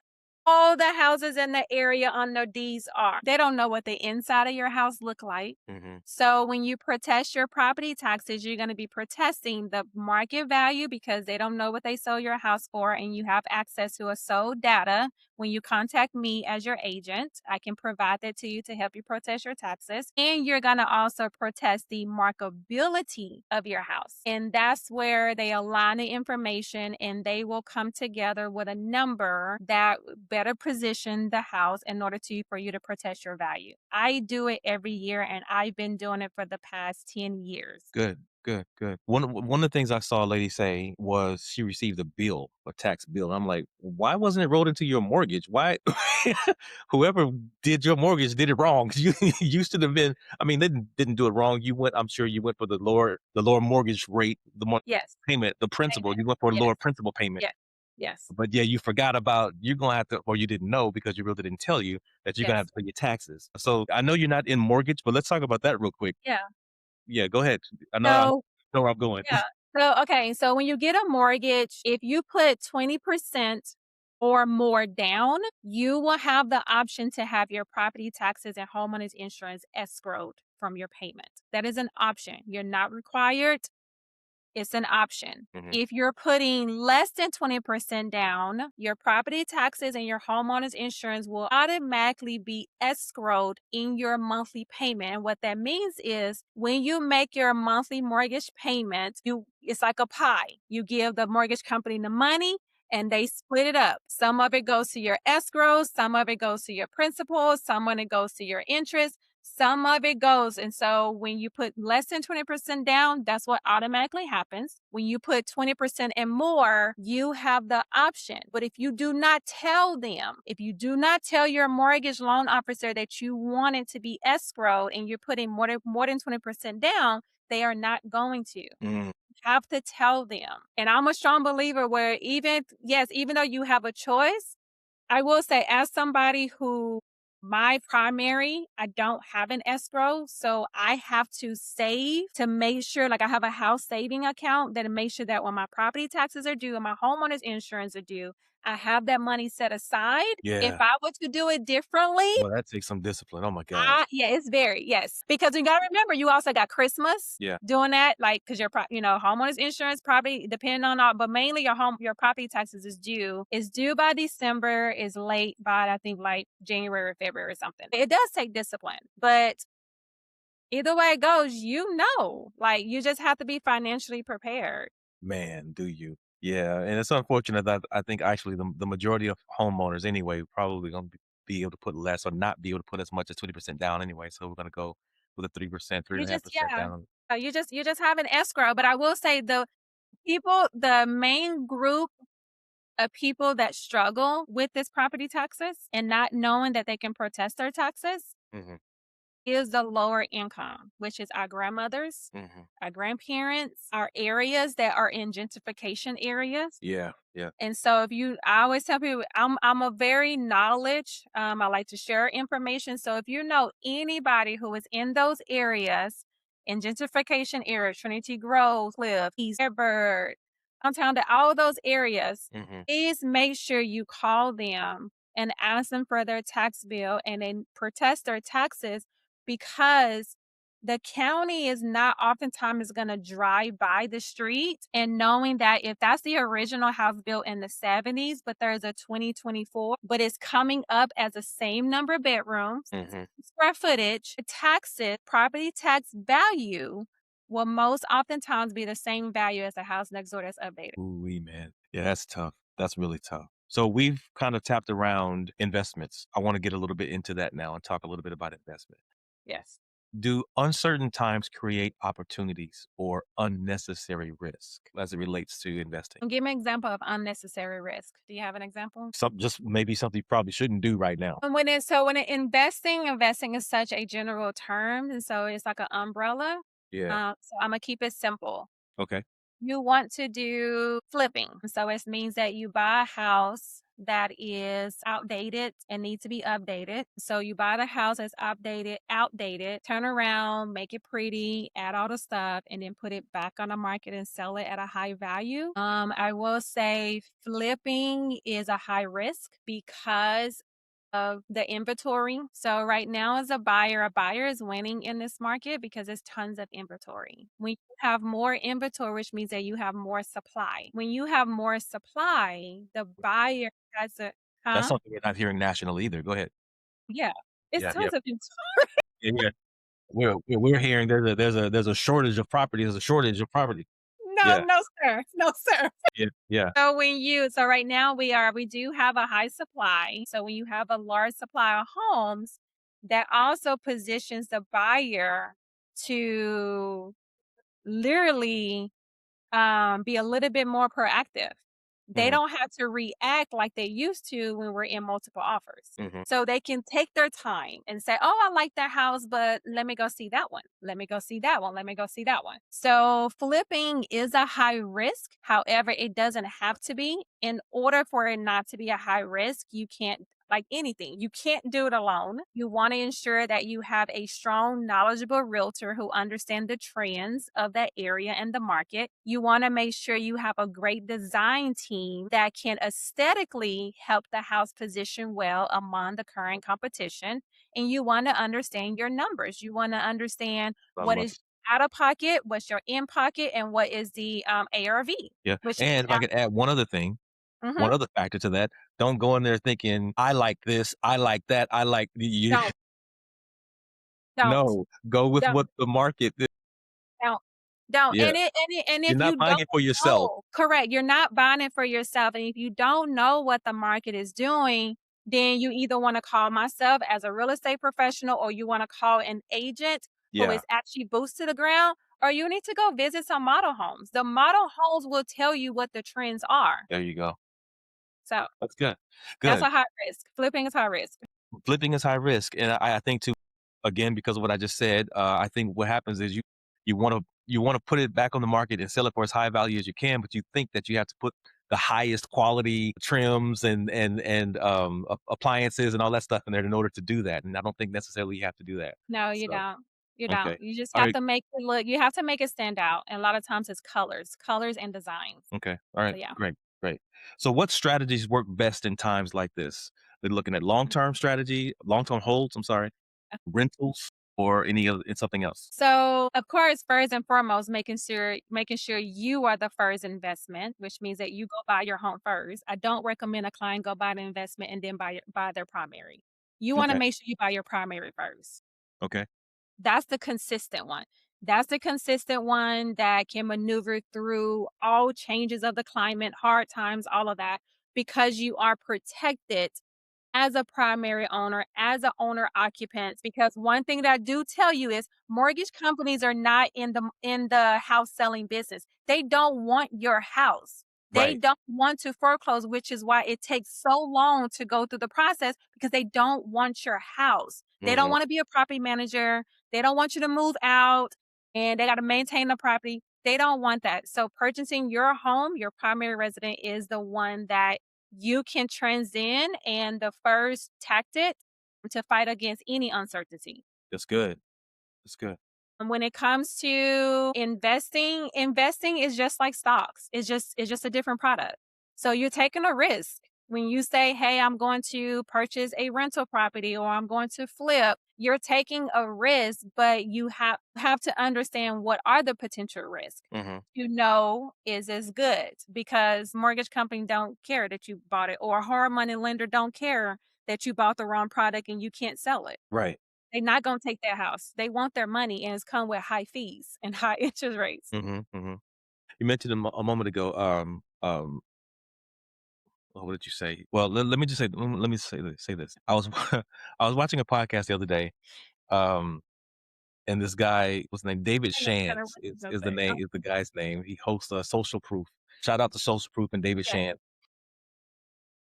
all the houses in the area on their deeds are. They don't know what the inside of your house look like. Hmm. So when you protest your property taxes, you're going to be protesting the market value because they don't know what they sold your house for, and you have access to a sold data. When you contact me as your agent, I can provide that to you to help you protest your taxes. And you're going to also protest the markability of your house. And that's where they align the information and they will come together with a number that better position the house in order for you to protest your value. I do it every year and I've been doing it for the past 10 years. Good, good, good. One of the things I saw a lady say was she received a bill, a tax bill. I'm like, why wasn't it rolled into your mortgage? Why whoever did your mortgage did it wrong? You you should have been. I mean, they didn't do it wrong. You went. I'm sure you went for the lower mortgage rate, the more Yes. payment, the principal. Payment. You went for a Yes. lower principal payment. Yes. Yes. But yeah, you forgot about you're gonna have to, or you didn't know because you really didn't tell you that you're gonna have Yes. to pay your taxes. So I know you're not in mortgage, but let's talk about that real quick. Yeah. Yeah, go ahead. I So, know where I'm going. yeah. Okay. So when you get a mortgage, if you put 20% or more down, you will have the option to have your property taxes and homeowners insurance escrowed from your payment. That is an option. You're not required. It's an option. Mhm. If you're putting less than 20% down, your property taxes and your homeowner's insurance will automatically be escrowed in your monthly payment. And what that means is when you make your monthly mortgage payment, it's like a pie. You give the mortgage company the money and they split it up. Some of it goes to your escrow, some of it goes to your principal, some of it goes to your interest. Some of it goes. And so when you put less than 20% down, that's what automatically happens. When you put 20% and more, you have the option. But if you do not tell them, if you do not tell your mortgage loan officer that you want it to be escrowed and you're putting more than 20% down, they are not going to Mm, have to tell them. And I'm a strong believer where even though you have a choice, I will say, as somebody who my primary, I don't have an escrow. So I have to save to make sure, like I have a house saving account that make sure that when my property taxes are due and my homeowner's insurance are due, I have that money set aside. If yeah. I were to do it differently, Well, that takes some discipline. Oh my gosh. yeah, it's yes, because you gotta remember, you also got Christmas Yeah. doing that, like, because homeowners insurance probably depending on all, but mainly your property taxes is due by December, is late by, I think, like, January or February or something. It does take discipline, but either way it goes, like, you just have to be financially prepared. Man, do you? Yeah, and it's unfortunate that I think actually the majority of homeowners anyway probably gonna be able to put less or not be able to put as much as 20% down anyway. So we're gonna go with a 3%, You just 3.5% yeah. down. You just have an escrow, but I will say the main group of people that struggle with this property taxes and not knowing that they can protest their taxes Mhm. is the lower income, which is our grandmothers, Mhm. our grandparents, our areas that are in gentrification areas. Yeah, yeah. And so I always tell people, I'm a very knowledge. I like to share information. So if you know anybody who is in those areas in gentrification areas, Trinity Grove, Cliff, East Bird, downtown, all those areas, Hmm. please make sure you call them and ask them for their tax bill and then protest their taxes because the county is not oftentimes going to drive by the street and knowing that if that's the original house built in the 70s, but there's a 2024, but it's coming up as the same number of bedrooms, Hmm. square footage, taxes, property tax value will most oftentimes be the same value as the house next door that's updated. Ooh, man. Yeah, that's tough. That's really tough. So we've kind of tapped around investments. I want to get a little bit into that now and talk a little bit about investment. Yes. Do uncertain times create opportunities or unnecessary risk as it relates to investing? Give me an example of unnecessary risk. Do you have an example? Some just maybe something you probably shouldn't do right now. Investing is such a general term, and so it's like an umbrella. Yeah. So I'm gonna keep it simple. Okay. You want to do flipping. So it means that you buy a house that is outdated and needs to be updated. So you buy the house that's outdated, turn around, make it pretty, add all the stuff, and then put it back on the market and sell it at a high value. I will say flipping is a high risk because of the inventory. So right now as a buyer is winning in this market because there's tons of inventory. When you have more inventory, which means that you have more supply. When you have more supply, the buyer has a That's huh? something we're not hearing nationally either. Go ahead. Yeah. It's Yeah, yeah. tons of inventory. Yeah, yeah. We're hearing there's a shortage of property. There's a shortage of property. No, Yeah. no, sir. No, sir. Yeah. Yeah. So right now we do have a high supply. So when you have a large supply of homes, that also positions the buyer to literally be a little bit more proactive. They Mhm. don't have to react like they used to when we're in multiple offers. Mhm. So they can take their time and say, "Oh, I like that house, but let me go see that one. Let me go see that one. Let me go see that one." So flipping is a high risk. However, it doesn't have to be. In order for it not to be a high risk, you can't like anything. You can't do it alone. You want to ensure that you have a strong, knowledgeable realtor who understand the trends of that area and the market. You want to make sure you have a great design team that can aesthetically help the house position well among the current competition. And you want to understand your numbers. You want to understand I what love is it. out of pocket, what's your in pocket, and what is the ARV, Yeah. which is And if I could add one other thing, mhm. one other factor to that, don't go in there thinking, I like this, I like that, I like you. Don't, don't, No, go with don't. what the market. Don't. Don't. Yeah. And You're if not you buying don't it for yourself. know correct, you're not buying it for yourself, and if you don't know what the market is doing, then you either wanna call myself as a real estate professional, or you wanna call an agent who Yeah. is actually boots to the ground, or you need to go visit some model homes. The model homes will tell you what the trends are. There you go. So, That's good. that's Good. a high risk. Flipping is high risk. Flipping is high risk, and I think too, again, because of what I just said, I think what happens is you wanna put it back on the market and sell it for as high value as you can, but you think that you have to put the highest quality trims and appliances and all that stuff in there in order to do that, and I don't think necessarily you have to do that. No, you So, don't. You don't. okay. You just have Alright. to make it look you have to make it stand out, and a lot of times it's colors and designs. Okay. So, Alright. yeah. Great. Great. So what strategies work best in times like this? We're looking at long-term holds, I'm sorry, rentals, or any other it's something else? So, of course, first and foremost, making sure you are the first investment, which means that you go buy your home first. I don't recommend a client go buy the investment and then buy their primary. You want to Okay. make sure you buy your primary first. Okay. That's the consistent one. That's the consistent one that can maneuver through all changes of the climate, hard times, all of that, because you are protected as a primary owner, as a owner occupant, because one thing that I do tell you is mortgage companies are not in the house selling business. They don't want your house. They Right. don't want to foreclose, which is why it takes so long to go through the process because they don't want your house. They don't Mhm. want to be a property manager. They don't want you to move out and they got to maintain the property. They don't want that. So purchasing your home, your primary resident is the one that you can transcend and the first tactic to fight against any uncertainty. That's good. That's good. When it comes to investing, investing is just like stocks. It's just a different product. So you're taking a risk. When you say, "Hey, I'm going to purchase a rental property or I'm going to flip," you're taking a risk, but you have to understand what are the potential risks. Mhm. You know is as good because mortgage company don't care that you bought it or a hard money lender don't care that you bought the wrong product and you can't sell it. Right. They're not gonna take that house. They want their money, and it's come with high fees and high interest rates. Mhm, mhm. You mentioned a moment ago, what did you say? Well, let me just say let me say this. I was I was watching a podcast the other day, um, and this guy was named David I know kinda Shantz what you're gonna is the say. name is the guy's name. He hosts, Social Proof. Shout out to Social Proof and David Yes. Shantz.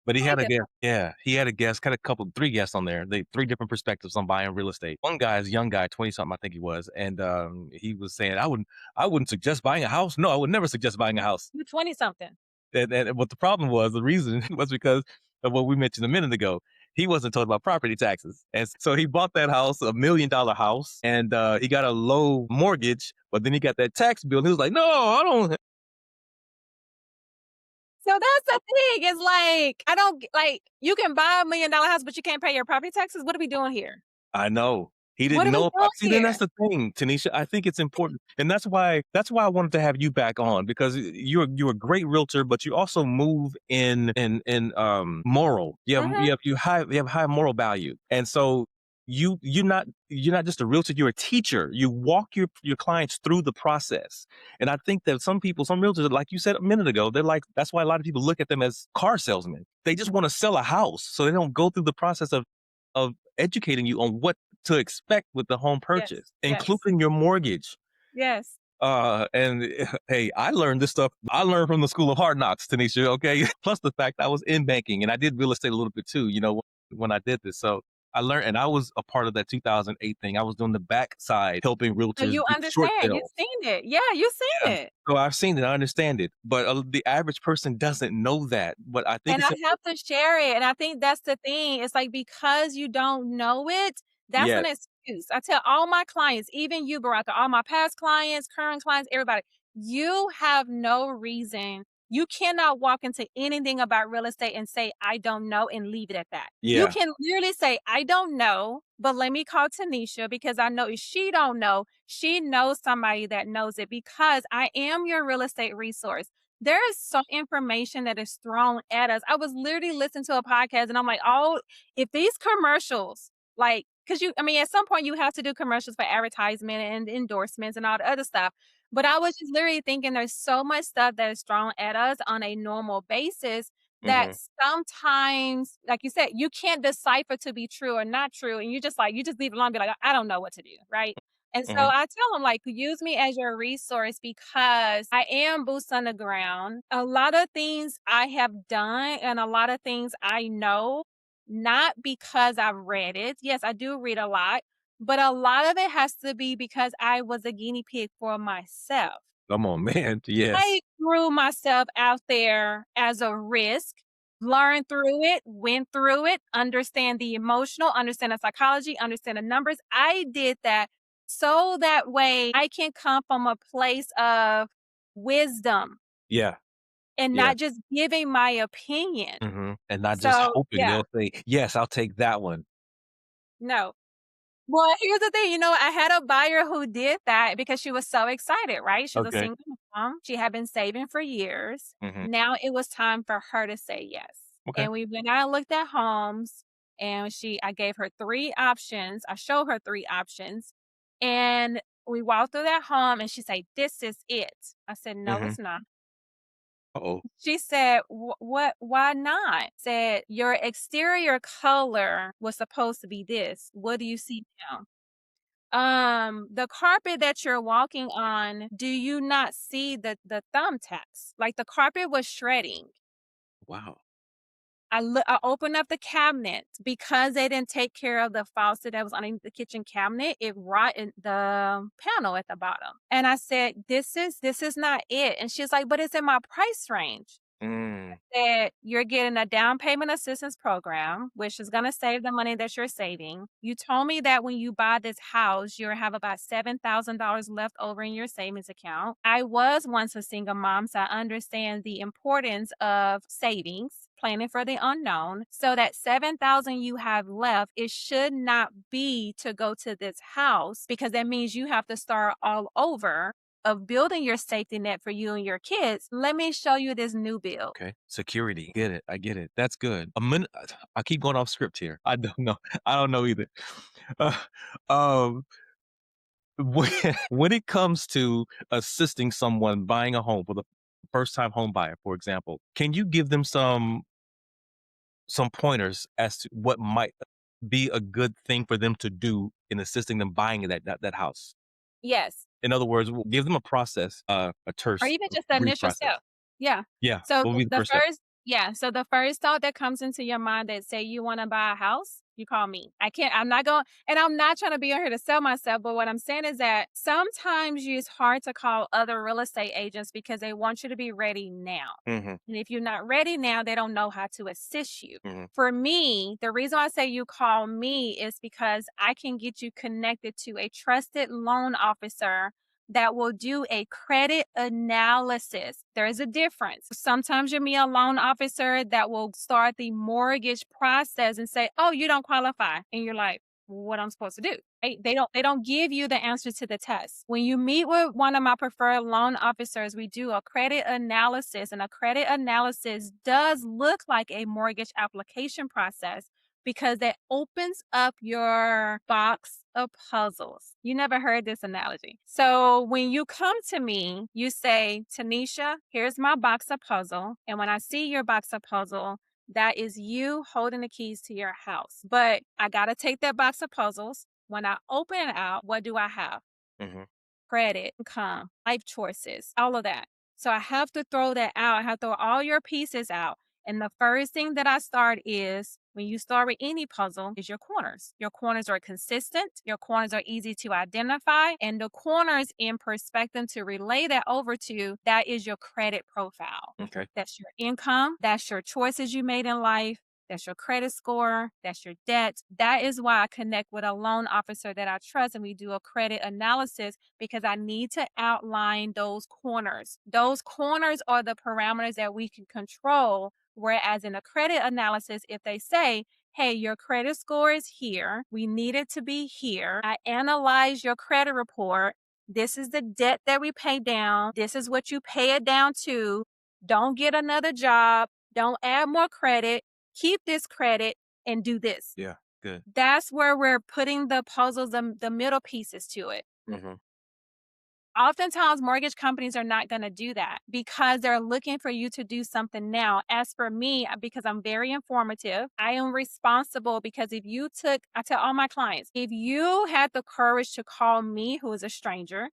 But he I had a get guest that. yeah, he had a guest, had a couple 3 guests on there. They 3 different perspectives on buying real estate. One guy is a young guy, 20 something, I think he was, and, he was saying, I wouldn't suggest buying a house. No, I would never suggest buying a house." You're 20 something. And what the problem was, the reason was because of what we mentioned a minute ago. He wasn't told about property taxes. And so he bought that house, $1 million house, and he got a low mortgage, but then he got that tax bill. And he was like, no, I don't. So that's the thing, it's like, I don't g like, you can buy $1,000,000 house, but you can't pay your property taxes? What are we doing here? I know. He What didn't are we know doing about see, then that's here? the thing, Tanisha. I think it's important. And that's why I wanted to have you back on because you're a great realtor, but you also move in moral. Mhm. You have high moral value. And so you're not just a realtor, you're a teacher. You walk your clients through the process. And I think that some people, some realtors, like you said a minute ago, they're like, that's why a lot of people look at them as car salesmen. They just want to sell a house. So they don't go through the process of educating you on what to expect with the home Yes, purchase, yes, including your mortgage. yes. And hey, I learned this stuff. I learned from the school of hard knocks, Tanisha. Okay, plus the fact I was in banking and I did real estate a little bit too. When I did this, so I learned, and I was a part of that 2008 thing. I was doing the backside, helping So realtors you do short understand, you've sales. seen it. Yeah, you've seen Yeah, it. so I've seen it. I understand it, but the average person doesn't know that. But I think And I it's have important. to share it, and I think that's the thing. It's like because you don't know it, that's an Yes, excuse. I tell all my clients, even you, Baraka, all my past clients, current clients, everybody, you have no reason. You cannot walk into anything about real estate and say, "I don't know," and leave it at that. You yeah, can literally say, "I don't know, but let me call Tanisha because I know if she don't know, she knows somebody that knows it because I am your real estate resource." There is so information that is thrown at us. I was literally listening to a podcast and I'm like, oh, if these commercials, like, because I mean, at some point you have to do commercials for advertisement and endorsements and all the other stuff. But I was just literally thinking there's so much stuff that is thrown at us on a normal basis that hmm sometimes, like you said, you can't decipher to be true or not true. And you just like, you just leave it alone, be like, I don't know what to do. Right. And so hmm I tell them, like, use me as your resource because I am boots on the ground. A lot of things I have done and a lot of things I know, not because I've read it. Yes, I do read a lot, but a lot of it has to be because I was a guinea pig for myself. come on, man. Yes, I threw myself out there as a risk, learned through it, went through it, understand the emotional, understand the psychology, understand the numbers. I did that so that way I can come from a place of wisdom yeah, and yeah. not just giving my opinion. And not just So, hoping yeah, they'll say, "Yes, I'll take that one." no. Well, here's the thing, I had a buyer who did that because she was so excited, right? She's a Okay. single mom. She had been saving for years. Mhm. Now it was time for her to say yes. Okay. And we went out and looked at homes and I gave her 3 options. I showed her 3 options and we walked through that home and she said, "This is it." I said, "No, Mhm. it's not." Uh-oh. She said, What, why not?" Said, "Your exterior color was supposed to be this. What do you see now?" The carpet that you're walking on, do you not see the thumbtacks? Like, the carpet was shredding. Wow. I opened up the cabinet because they didn't take care of the faucet that was underneath the kitchen cabinet, it rotted the panel at the bottom, and I said, this is not it," and she's like, "But it's in my price range." Mm, That you're getting a down payment assistance program, which is gonna save the money that you're saving. You told me that when you buy this house, you'll have about $7,000 left over in your savings account. I was once a single mom, so I understand the importance of savings, planning for the unknown. So that 7,000 you have left, it should not be to go to this house because that means you have to start all over of building your safety net for you and your kids. Let me show you this new build. okay. Security. Get it. I get it. That's good. A minute. I keep going off script here. I don't know. I don't know either. Uh, um, when, when it comes to assisting someone buying a home for the first time home buyer, for example, can you give them some pointers as to what might be a good thing for them to do in assisting them buying that house? Yes. In other words, give them a process, a Or terse, even a just the brief initial process. step. Yeah. Yeah. So What would be the the first step? first yeah, so the first thought that comes into your mind that say you wanna buy a house, you call me. I'm not going and I'm not trying to be on here to sell myself, but what I'm saying is that sometimes it's hard to call other real estate agents because they want you to be ready now. Hmm. And if you're not ready now, they don't know how to assist you. Hmm. For me, the reason I say you call me is because I can get you connected to a trusted loan officer that will do a credit analysis. There is a difference. Sometimes you'll meet a loan officer that will start the mortgage process and say, "Oh, you don't qualify." And you're like, "What I'm supposed to do?" They don't give you the answer to the test. When you meet with one of my preferred loan officers, we do a credit analysis, and a credit analysis does look like a mortgage application process because it opens up your box of puzzles. You never heard this analogy. So when you come to me, you say, Tanisha, here's my box of puzzle. And when I see your box of puzzle, that is you holding the keys to your house. But I got to take that box of puzzles. When I open it out, what do I have? Hmm. Credit, income, life choices, all of that. So I have to throw that out. I have to throw all your pieces out. And the first thing that I start is when you start with any puzzle is your corners. Your corners are consistent. Your corners are easy to identify. And the corners in perspective to relay that over to, that is your credit profile. Okay. That's your income. That's your choices you made in life. That's your credit score. That's your debt. That is why I connect with a loan officer that I trust and we do a credit analysis because I need to outline those corners. Those corners are the parameters that we can control. Whereas in a credit analysis, if they say, hey, your credit score is here, we need it to be here. I analyze your credit report. This is the debt that we pay down. This is what you pay it down to. Don't get another job. Don't add more credit. Keep this credit and do this. Yeah. Good. That's where we're putting the puzzles, the middle pieces to it. Hmm. Oftentimes, mortgage companies are not going to do that because they're looking for you to do something now. As for me, because I'm very informative, I am responsible because I tell all my clients, if you had the courage to call me, who is a stranger,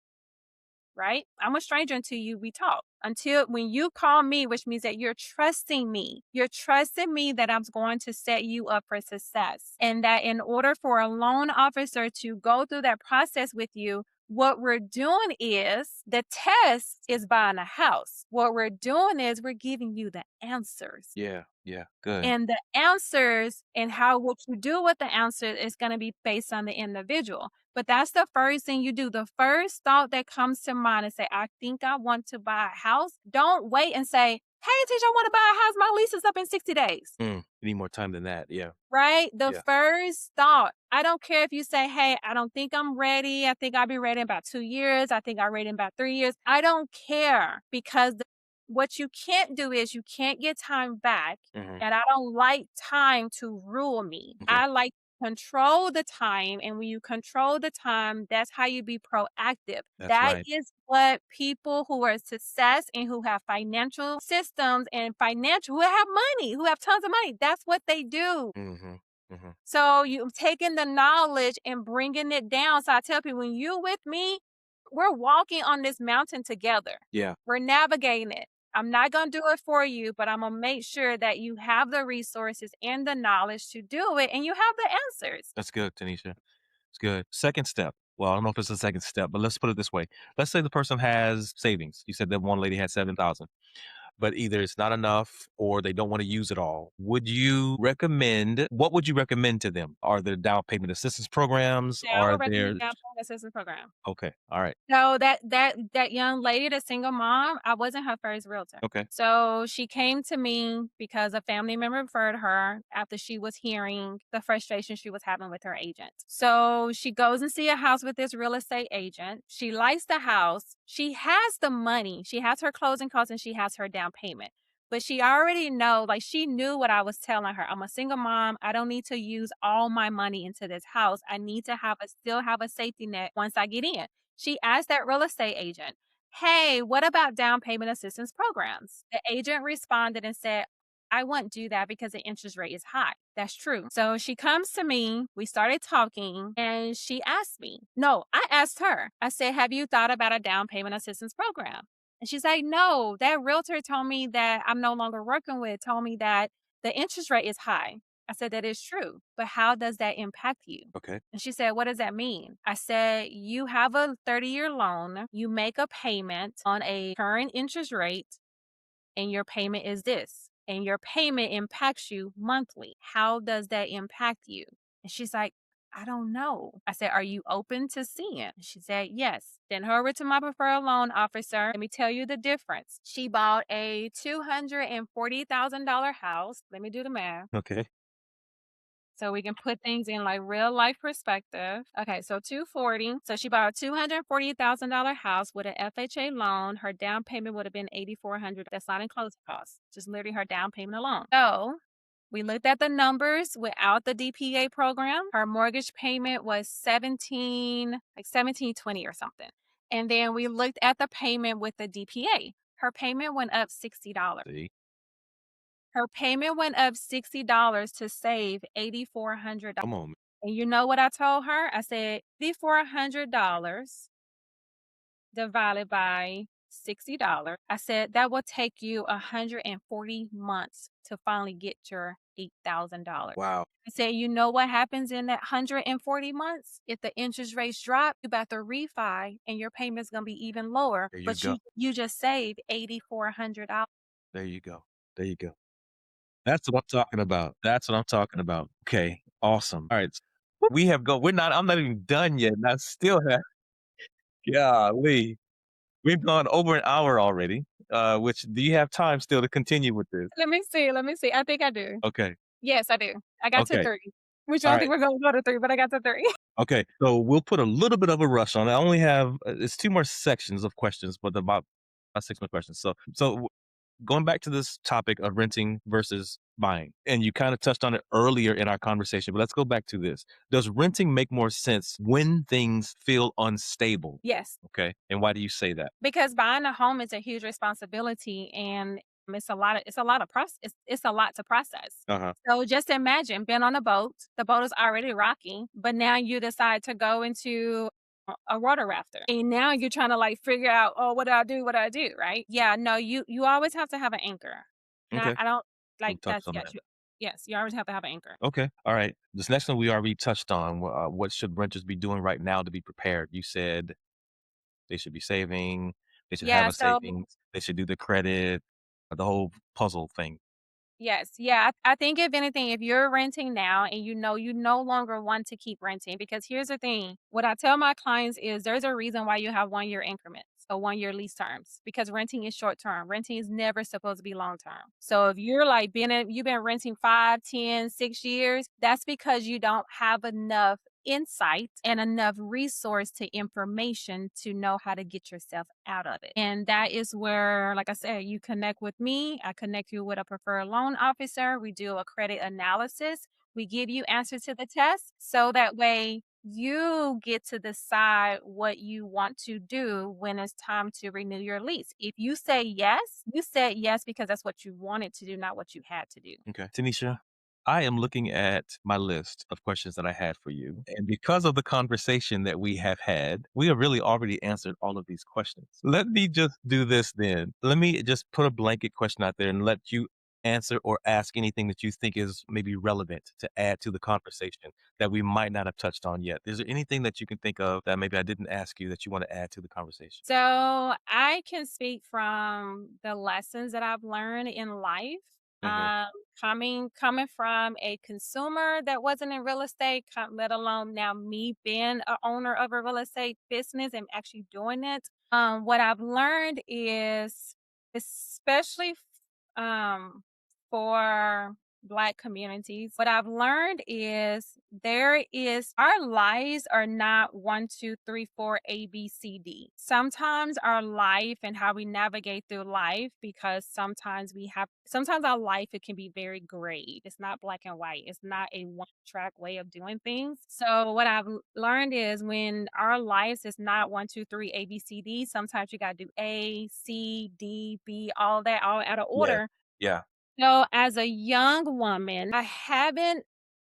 right? I'm a stranger until we talk. Until when you call me, which means that you're trusting me. You're trusting me that I'm going to set you up for success. And that in order for a loan officer to go through that process with you, what we're doing is the test is buying a house. What we're doing is we're giving you the answers. Yeah. Yeah. Good. And the answers and how what you do with the answer is going to be based on the individual. But that's the first thing you do. The first thought that comes to mind is say, I think I want to buy a house. Don't wait and say, hey, teacher, I want to buy a house. My lease is up in 60 days. You need more time than that. Yeah. Right? The Yeah. first thought. I don't care if you say, hey, I don't think I'm ready. I think I'll be ready in about 2 years. I think I'm ready in about 3 years. I don't care because what you can't do is you can't get time back. Hmm. And I don't like time to rule me. Okay. I like to control the time. And when you control the time, that's how you be proactive. That's That right. is what people who are success and who have financial systems and who have money, who have tons of money, that's what they do. Hmm. Hmm. So you taking the knowledge and bringing it down. So I tell people, when you with me, we're walking on this mountain together. Yeah. We're navigating it. I'm not going to do it for you, but I'm going to make sure that you have the resources and the knowledge to do it and you have the answers. That's good, Tanisha. It's good. Second step. Well, I don't know if it's a second step, but let's put it this way. Let's say the person has savings. You said that one lady had 7,000. but either it's not enough or they don't want to use it all. What would you recommend to them? Are there down payment assistance programs? Yeah, I Are would recommend there, down payment assistance program. okay, all right, So that young lady, the single mom, I wasn't her first realtor. okay, So she came to me because a family member referred her after she was hearing the frustration she was having with her agent. So she goes and see a house with this real estate agent. She likes the house. She has the money. She has her closing costs and she has her down payment. But she already know, like she knew what I was telling her. I'm a single mom. I don't need to use all my money into this house. I need to still have a safety net once I get in. She asked that real estate agent, "Hey, what about down payment assistance programs?" The agent responded and said, "I won't do that because the interest rate is high." That's true. So she comes to me, we started talking, and she asked me, no, I asked her, I said, "Have you thought about a down payment assistance program?" And she's like, "No, that realtor told me that I'm no longer working with, told me that the interest rate is high." I said, "That is true, but how does that impact you?" okay, And she said, "What does that mean?" I said, "You have a 30-year loan, you make a payment on a current interest rate, and your payment is this, and your payment impacts you monthly. How does that impact you?" And she's like, "I don't know." I said, "Are you open to seeing?" And she said, "Yes." Then her over to my preferred loan officer. Let me tell you the difference. She bought a $240,000 house. Let me do the math okay, so we can put things in like real life perspective. Okay, so 240. So she bought a $240,000 house with an FHA loan. Her down payment would have been 8,400. That's not in closing costs. Just literally her down payment alone. So we looked at the numbers without the DPA program. Her mortgage payment was 1720 or something. And then we looked at the payment with the DPA. Her payment went up $60. see, Her payment went up $60 to save $8,400. come on, And you know what I told her? I said, $8,400 divided by $60. I said, that will take you 140 months to finally get your $8,000. wow, I said, you know what happens in that 140 months? If the interest rates drop, you about to refi and your payment's going to be even lower, there you but go, you just saved $8,400. there you go, there you go. That's what I'm talking about. That's what I'm talking about. Okay, awesome. All right. I'm not even done yet, and I still have golly. We've gone over an hour already, which do you have time still to continue with this? Let me see. Let me see. I think I do. Okay, Yes, I do. I got to okay, 3, which I all don't think right, we're gonna go to 3, but I got to 3. okay. So we'll put a little bit of a rush on it. I only have it's 2 more sections of questions, but about 6 more questions. So going back to this topic of renting versus buying, and you kind of touched on it earlier in our conversation, but let's go back to this. Does renting make more sense when things feel unstable? Yes, Okay. And why do you say that? because buying a home is a huge responsibility and it's a lot to process. Uh-huh. So just imagine being on a boat, the boat is already rocking, but now you decide to go into a water rafter. And now you're trying to like figure out, oh, what do I do? What do I do? Right? Yeah, no, you always have to have an anchor. Not Okay. I don't We'll like touch that's on that. yes, you always have to have an anchor. Okay. All right. This next one we already touched on. What should renters be doing right now to be prepared? You said they should be saving, they should have Yeah, a so savings, they should do the credit, the whole puzzle thing. yes, yeah. I think if anything, if you're renting now and you know you no longer want to keep renting, because here's the thing, what I tell my clients is there's a reason why you have 1 year increments or 1 year lease terms because renting is short term. Renting is never supposed to be long term. So if you're like you've been renting 5, 10, 6 years, that's because you don't have enough insight and enough resource to information to know how to get yourself out of it. And that is where, like I said, you connect with me. I connect you with a preferred loan officer. We do a credit analysis. We give you answers to the test so that way you get to decide what you want to do when it's time to renew your lease. If you say yes, you said yes because that's what you wanted to do, not what you had to do. Okay. Tanisha, I am looking at my list of questions that I had for you. And because of the conversation that we have had, we have really already answered all of these questions. Let me just do this then. Let me just put a blanket question out there and let you answer or ask anything that you think is maybe relevant to add to the conversation that we might not have touched on yet. Is there anything that you can think of that maybe I didn't ask you that you want to add to the conversation? So I can speak from the lessons that I've learned in life. Hmm. Um, coming from a consumer that wasn't in real estate, let alone now me being a owner of a real estate business and actually doing it. What I've learned is, especially for Black communities, what I've learned is our lives are not one, two, three, four, A, B, C, D. Sometimes our life and how we navigate through life, because sometimes our life, it can be very gray. It's not black and white. It's not a one track way of doing things. So what I've learned is when our lives is not one, two, three, A, B, C, D, sometimes you gotta do A, C, D, B, all that, all out of Yeah. order. Yeah. So, as a young woman, I haven't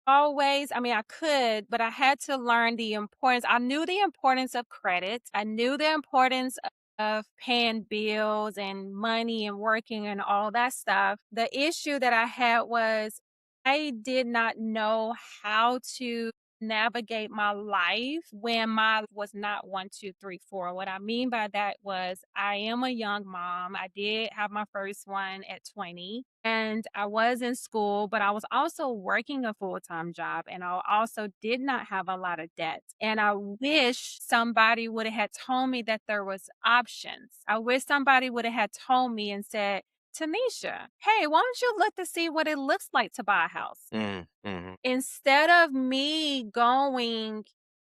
always, I mean, I could, but I had to learn the importance. I knew the importance of credit. I knew the importance of paying bills and money and working and all that stuff. The issue that I had was I did not know how to navigate my life when my was not one, two, three, four. What I mean by that was I am a young mom. I did have my first one at 20 and I was in school, but I was also working a full-time job and I also did not have a lot of debt. And I wish somebody would have had told me that there was options. I wish somebody would have had told me and said, Tanisha, hey, why don't you look to see what it looks like to buy a house? Mm, hmm. Instead of me going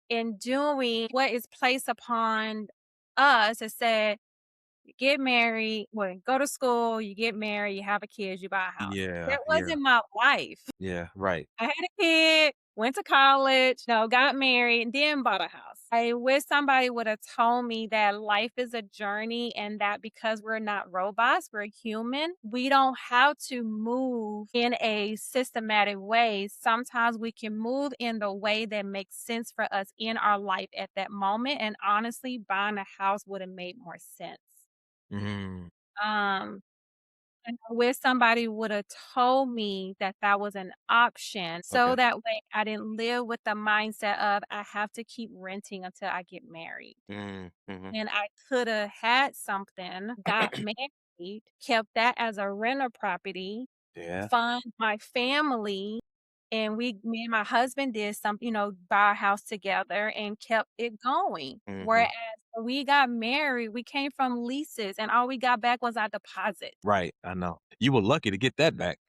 and doing what is placed upon us, it said, you get married, well, go to school, you get married, you have a kid, you buy a house. Yeah. That Yeah. wasn't my life. Yeah. Right. I had a kid, went to college, no, got married, and then bought a house. I wish somebody would have told me that life is a journey and that because we're not robots, we're human. We don't have to move in a systematic way. Sometimes we can move in the way that makes sense for us in our life at that moment. And honestly, buying a house would have made more sense. Hmm. Um, and I wish somebody woulda told me that that was an option, Okay. so that way I didn't live with the mindset of, "I have to keep renting until I get married." Mm, hmm. And I coulda had something, got married, kept that as a rental property, Yeah. fund my family, and me and my husband did buy a house together and kept it going. Hmm. Whereas when we got married, we came from leases and all we got back was our deposit. Right. I know. You were lucky to get that back.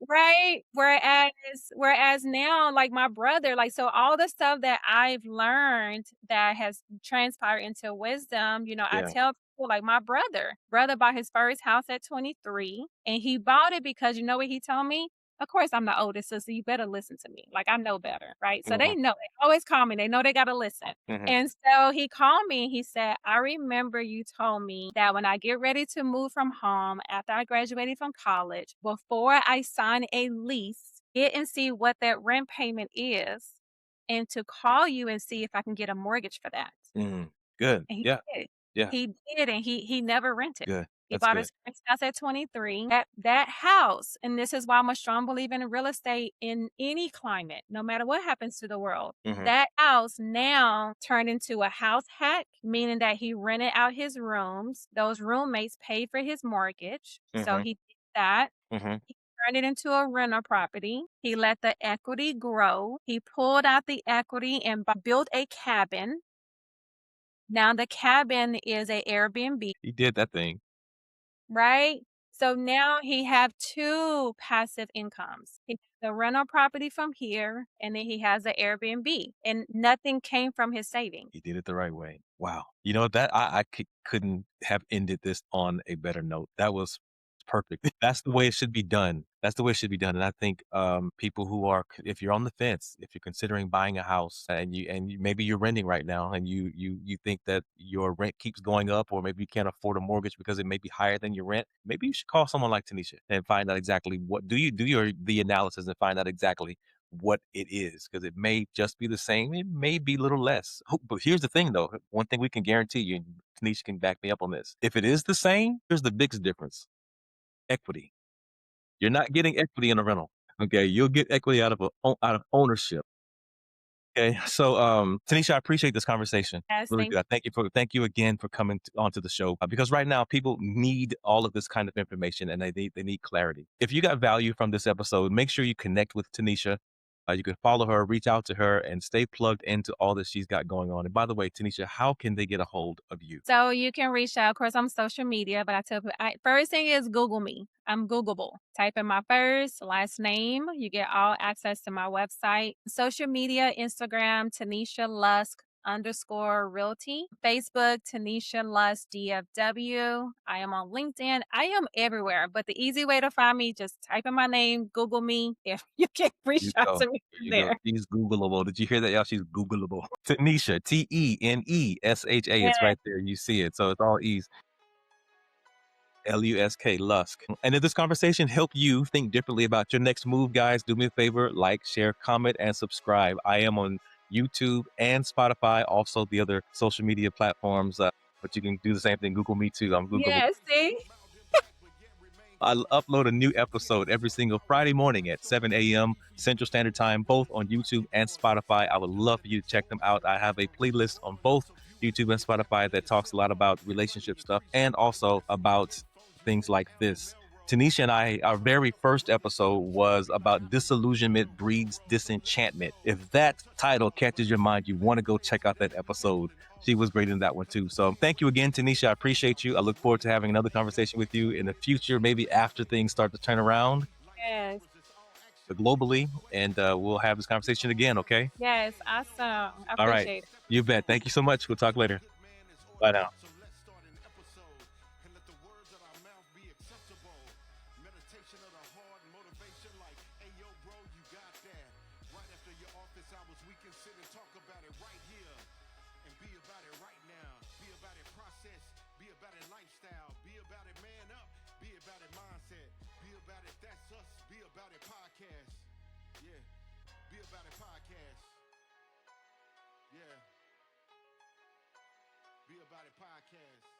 Right? Whereas now, like, my brother, like, so all the stuff that I've learned that has transpired into wisdom, I Yeah. tell people, like, my brother bought his first house at 23, and he bought it because you know what he told me? Of course, I'm the oldest sister, you better listen to me, like, I know better, right? So Hmm. they always call me, they know they gotta listen. Hmm. And so he called me and he said, I remember you told me that when I get ready to move from home after I graduated from college, before I sign a lease, get and see what that rent payment is and to call you and see if I can get a mortgage for that. Mm. Good. And he Yeah. did. Yeah. He did, and he never rented. Good. He That's bought good. his first house at 23. That house, and this is why I'm a strong believer in real estate in any climate, no matter what happens to the world. Hmm. That house now turned into a house hack, meaning that he rented out his rooms. Those roommates paid for his mortgage, so Hmm. he did that. Hmm. He turned it into a rental property. He let the equity grow. He pulled out the equity and built a cabin. Now the cabin is a Airbnb, He did that thing. right? So now he have 2 passive incomes. He has the rental property from here, and then he has the Airbnb, and nothing came from his savings. He did it the right way. Wow. You know that I couldn't have ended this on a better note. That was perfect. That's the way it should be done. That's the way it should be done. And I think people who are, if you're on the fence, if you're considering buying a house maybe you're renting right now and you think that your rent keeps going up, or maybe you can't afford a mortgage because it may be higher than your rent, maybe you should call someone like Tanisha and find out exactly what do your the analysis and find out exactly what it is, because it may just be the same. It may be a little less. But here's the thing, though. One thing we can guarantee you, and Tanisha can back me up on this. If it is the same, here's the biggest difference. equity. You're not getting equity in a rental. Okay, you'll get equity out of ownership. Okay, so Tanisha, I appreciate this conversation. Yes, Really thank good. Thank you again for coming onto the show because right now people need all of this kind of information and they need clarity. If you got value from this episode, make sure you connect with Tanisha. You can follow her, reach out to her, and stay plugged into all that she's got going on. And by the way, Tanisha, how can they get a hold of you? So you can reach out. Of course, I'm social media, but I tell people first thing is Google me. I'm Googleable. Type in my first, last name. You get all access to my website. Social media, Instagram, Tanisha Lusk underscore realty. Facebook, Tanisha Lusk DFW. I am on LinkedIn. I am everywhere. But the easy way to find me, just type in my name, Google me. If you can reach You out go. to me There from you go. there. She's Googleable. Did you hear that, y'all? She's Googleable. Tanisha, Tenesha. It's Yeah. right there. You see it. So it's all E's. Lusk, Lusk. And if this conversation helped you think differently about your next move, guys, do me a favor, like, share, comment, and subscribe. I am on YouTube and Spotify, also the other social media platforms. But you can do the same thing. Google me too. I'm Googleable. Yes, see? I'll upload a new episode every single Friday morning at 7 a.m. Central Standard Time, both on YouTube and Spotify. I would love for you to check them out. I have a playlist on both YouTube and Spotify that talks a lot about relationship stuff and also about things like this. Tanisha and I, our very first episode was about disillusionment breeds disenchantment. If that title catches your mind, you want to go check out that episode. She was great in that one too. So thank you again, Tanisha. I appreciate you. I look forward to having another conversation with you in the future, maybe after things start to turn around Yes. globally, and we'll have this conversation again, okay? Yes, awesome. I All right. appreciate it. You bet. Thank you so much. We'll talk later. Bye now. So let's start an episode and let the words of our mouth be acceptable. Meditation of the heart, motivation like, hey yo, bro, you got that. Right after your office hours, we can sit and talk about it right here and be about it right now. Be about it process, be about it lifestyle, be about it man up, be about it mindset, be about it that's us, be about it podcast. Yeah, be about it podcast. Yeah. Be About It podcast.